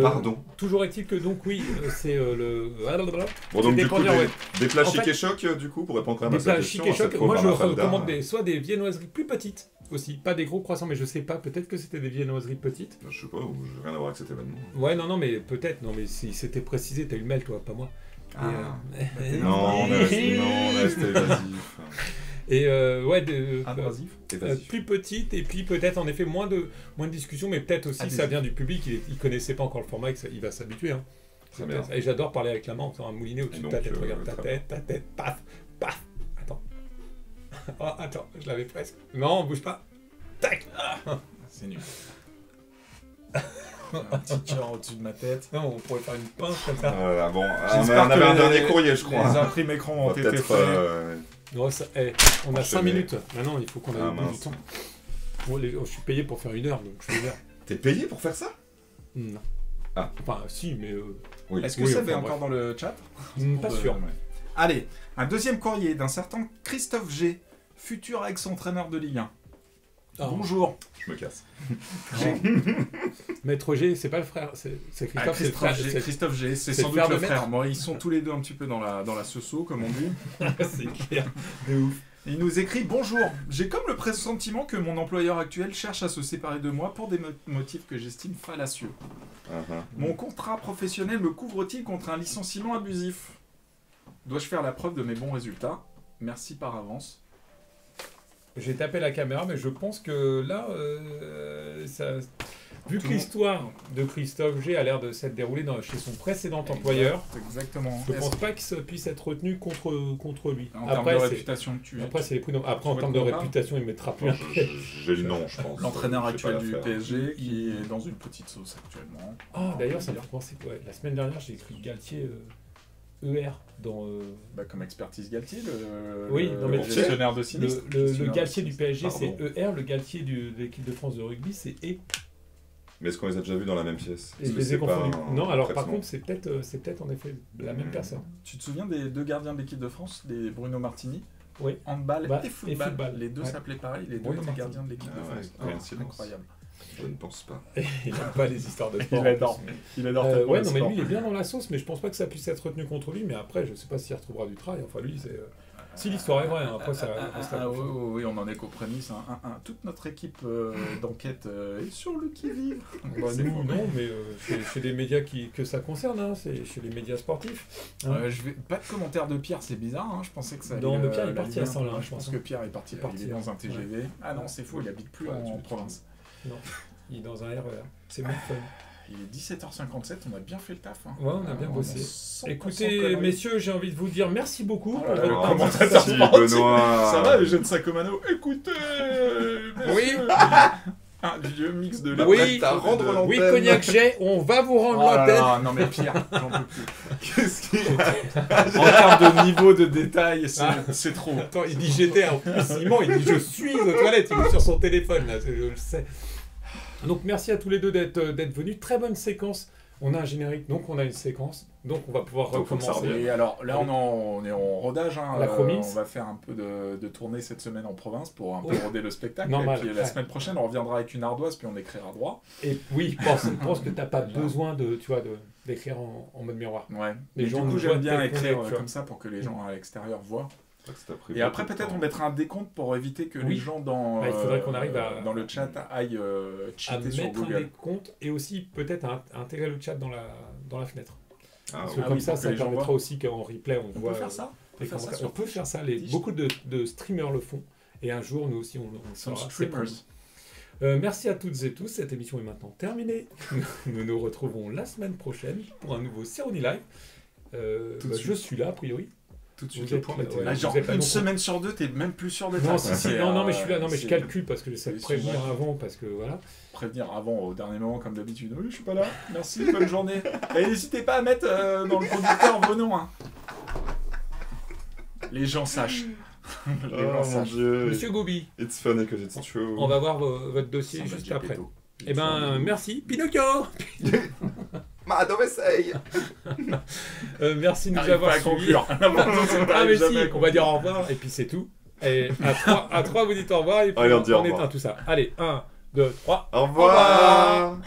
B: Pardon.
A: Toujours est-il que donc oui, c'est le.
B: Bon, donc
A: C'est
B: du coup,
A: dépendant, ouais.
B: des plats
A: En
B: chic
A: fait,
B: et chocs, du coup, pour répondre quand même
A: Des
B: à sa
A: plats
B: question.
A: chic et
B: à cette
A: chocs. Moi, je
B: pauvre Mafalda.
A: recommande soit des viennoiseries plus petites aussi, pas des gros croissants, mais je sais pas. Peut-être que c'était des viennoiseries petites.
B: Je sais pas, ou j'ai rien à voir avec cet événement.
A: Ouais, non, mais peut-être. Non, mais si c'était précisé, t'as eu le mail, toi, pas moi.
B: Non, on est resté évasif.
A: Et ouais,
C: Abrasif.
B: Évasif.
A: plus petite, et puis peut-être en effet moins de discussions, mais peut-être aussi
C: Adhésif.
A: ça vient du public, il connaissait pas encore le format, et il va s'habituer. Hein.
B: Très bien.
A: Et j'adore parler avec la main en faisant un moulinet au-dessus de
B: Et
A: ta
B: donc,
A: tête. Regarde
B: très
A: ta tête, paf, paf. Attends. Oh, attends, je l'avais presque. Non, bouge pas. Tac.
C: C'est nul. Un petit cœur au-dessus de ma tête.
A: Non, on pourrait faire une pince comme ça.
B: Voilà, bon,
C: J'espère
B: on avait
C: que
B: un
C: les-
B: dernier courrier, je
C: Les
B: crois.
C: imprimes écrans
B: On
C: ont
B: va
C: été
B: peut-être...
C: faits.
A: Non, on a 5
B: Enchaîner.
A: minutes. Maintenant, il faut qu'on ait
B: Ah,
A: au bout du
B: mince.
A: temps. Bon, je suis payé pour faire 1 heure, donc je fais 1 heure.
B: T'es payé pour faire ça?
A: Non.
B: Ah.
A: Enfin, si, mais...
B: Oui.
C: Est-ce que
A: Oui,
C: ça
A: enfin,
C: est
A: bref.
C: encore dans le chat?
A: Pas sûr.
C: Ouais. Allez, un deuxième courrier d'un certain Christophe G, futur ex-entraîneur de Ligue 1.
A: Ah.
C: Bonjour.
B: Je me casse.
A: Maître G, c'est pas le frère, c'est Christophe, c'est le frère.
C: Christophe G, c'est
A: c'est
C: sans
A: le
C: doute
A: frère
C: le
A: de Maître.
C: frère. Bon, ils sont tous les deux un petit peu dans la soso, comme on dit.
A: C'est clair. De ouf.
C: Il nous écrit « Bonjour, j'ai comme le pressentiment que mon employeur actuel cherche à se séparer de moi pour des motifs que j'estime fallacieux. Mon contrat professionnel me couvre-t-il contre un licenciement abusif? Dois-je faire la preuve de mes bons résultats? Merci par avance. »
A: J'ai tapé la caméra, mais je pense que là, vu que l'histoire de Christophe G a l'air de s'être déroulée chez son précédent employeur,
C: Exactement.
A: je pense pas que ça puisse être retenu contre lui.
C: En termes de réputation,
A: Après, c'est les prud'hommes. Après, en
C: Tu
A: termes de
C: vois de quoi on
A: réputation, il mettra plus.
B: J'ai le nom, je pense.
C: l'entraîneur
B: Je sais pas
C: actuel du
B: l'affaire.
C: PSG qui est dans une petite sauce actuellement.
A: Ah, d'ailleurs, ça me fait penser. Ouais, la semaine dernière, j'ai écrit Galtier ER dans
C: Bah, comme expertise Galtier,
A: Oui, non, mais
C: le
A: tu sais,
C: gestionnaire de sinistre.
A: le
C: Gestionnaire de
A: Galtier du
C: sinistre.
A: PSG, c'est
C: Pardon.
A: ER, le Galtier de l'équipe de France de rugby, c'est E.
B: Mais est-ce qu'on les a déjà vus dans la même pièce?
A: Et
B: Est-ce
A: je
B: que
A: les ai
B: c'est pas
A: confondus.
B: un
A: Non, alors par
B: traitement
A: contre, c'est peut-être en effet la même personne.
C: Tu te souviens des deux gardiens de l'équipe de France, des Bruno Martini?
A: Oui.
C: Handball
A: Bah,
C: et football.
A: et football.
C: Les deux
A: Ouais.
C: s'appelaient pareil, les deux
A: Bruno
C: étaient
A: Martini.
C: gardiens de l'équipe
B: Ah
C: de
B: ouais,
C: France.
B: coïncidence.
C: Incroyable.
B: Je ne pense pas.
A: Il n'aime pas les histoires de sport.
C: Il adore. Il adore tellement
A: ouais,
C: le
A: non, mais
C: sport.
A: lui, il est bien dans la sauce, mais je pense pas que ça puisse être retenu contre lui. Mais après, je sais pas s'il retrouvera du travail. Enfin, lui, c'est. Si l'histoire est vraie, hein, après, ça reste à
C: oui,
A: confirmer.
C: oui, on en est qu'aux prémices. Toute notre équipe d'enquête est sur le qui-vive.
A: Bah, nous, non, mais chez les médias que ça concerne, hein, c'est chez les médias sportifs. Hein.
C: Pas de commentaire de Pierre, c'est bizarre. Hein, je pensais que ça allait.
A: Non, mais Pierre est
C: la
A: parti
C: ligne
A: à Saint-Lin,
C: un peu.
A: je
C: Je pense
A: pense,
C: que
A: hein.
C: Pierre est parti.
A: Il est parti,
C: Il est dans un
A: ouais.
C: TGV. Ah non, c'est faux, il habite plus
B: Ouais,
C: en
B: tu-
C: province.
A: Non, il est dans un RER. C'est moins fun.
C: Il est 17h57, on a bien fait le taf. Hein.
A: Ouais, on a bien bossé.
C: 100%
A: Écoutez,
C: conneries.
A: messieurs, j'ai envie de vous dire merci beaucoup.
C: Oh
A: pour
C: là là,
A: votre
C: le commentateur
A: participation.
B: Merci,
C: sportif.
B: Benoît.
C: Ça va, les jeunes Sacomano? Écoutez,
A: Oui.
C: un vieux mix de
A: Oui.
C: prête à rendre l'antenne.
A: Oui, Cognac J, on va vous rendre
C: Oh là
A: l'antenne.
C: là, non mais Pierre, j'en peux plus.
B: Qu'est-ce qu'il y a?
C: En termes de niveau de détail, c'est trop.
A: Attends, il dit j'étais en plus, il ment, il dit je suis aux toilettes, il est sur son téléphone, là, je le sais. Donc merci à tous les deux d'être venus, très bonne séquence On a un générique, donc on a une séquence, donc on va pouvoir
B: Donc, faut que ça
A: recommencer.
B: revienne.
C: Et alors là, on est en rodage. Hein,
A: La promise.
C: on va faire un peu de tournée cette semaine en province pour un peu
A: Oui.
C: roder le spectacle.
A: Normal,
C: Et puis la
A: ouais.
C: semaine prochaine, on reviendra avec une ardoise, puis on écrira droit.
A: Et oui, pense que t'as pas besoin d'écrire en mode miroir.
C: Ouais.
A: Les
C: Et
A: gens
C: du coup,
A: nous
C: j'aime
A: voient
C: bien
A: tel qu'on est,
C: écrire
A: tu vois.
C: comme ça pour que les gens à l'extérieur voient.
B: Ça t'a pris
C: Et après,
B: beaucoup de
C: peut-être
B: temps.
C: on mettra un décompte pour éviter que
A: Oui.
C: les gens dans,
A: Bah, il faudrait qu'on arrive à-
C: dans le chat aillent
A: À
C: cheater sur
A: mettre un
C: Google.
A: décompte et aussi peut-être à intégrer le chat dans la fenêtre.
B: Ah,
A: Parce
B: ouais.
A: que
C: Ah
A: comme
C: oui,
A: ça,
C: pour que
A: ça
C: les gens
A: permettra
C: voient.
A: aussi qu'en replay, on
C: On
A: voit.
C: peut faire ça.
A: les
C: faire ça
A: commentaires.
C: sur
A: On peut faire ça.
C: Twitch.
A: Beaucoup de streamers le font. Et un jour, nous aussi, on le
C: Some
A: fera. C'est
C: streamers.
A: cool. Merci à toutes et tous. Cette émission est maintenant terminée. Nous nous retrouvons la semaine prochaine pour un nouveau Céroni Live.
B: Tout de
A: Je
B: suite.
A: suis là, a priori.
B: Tout de
A: Vous
B: suite,
A: êtes-
B: le point était
A: ouais.
C: Ah,
B: là.
C: genre
A: Vous êtes là
C: une
A: non
C: semaine sur deux, t'es même plus sûr de
A: Non,
C: ça.
A: si, non, mais je suis là. Non, mais je
C: c'est-
A: calcule parce que j'essaie de
C: c'est
A: prévenir
C: super.
A: avant parce que voilà.
C: Prévenir avant au dernier moment comme d'habitude. Oui, je suis pas là. Merci, bonne journée. Et n'hésitez pas à mettre dans le conducteur vos noms. Hein. Les gens sachent. Les
B: Oh
C: gens
B: mon
C: sachent.
B: dieu.
A: Monsieur Goubi,
B: It's funny because it's true.
A: on va voir votre dossier
C: Samba
A: juste après.
C: Geppetto.
A: Eh ben, merci. Pinocchio
B: Ma dove sei?
A: Merci de nous
C: T'arrives
A: avoir
C: pas à
A: suivis.
C: conclure. L'important, c'est que
A: Ah
C: t'arrives
A: mais
C: jamais
A: si,
C: à
A: on va
C: conclure.
A: dire au revoir et puis c'est tout. Et à trois vous dites au revoir et puis
B: Allez, on dit au
A: on
B: revoir.
A: éteint tout ça. Allez, 1, 2, 3.
B: Au revoir.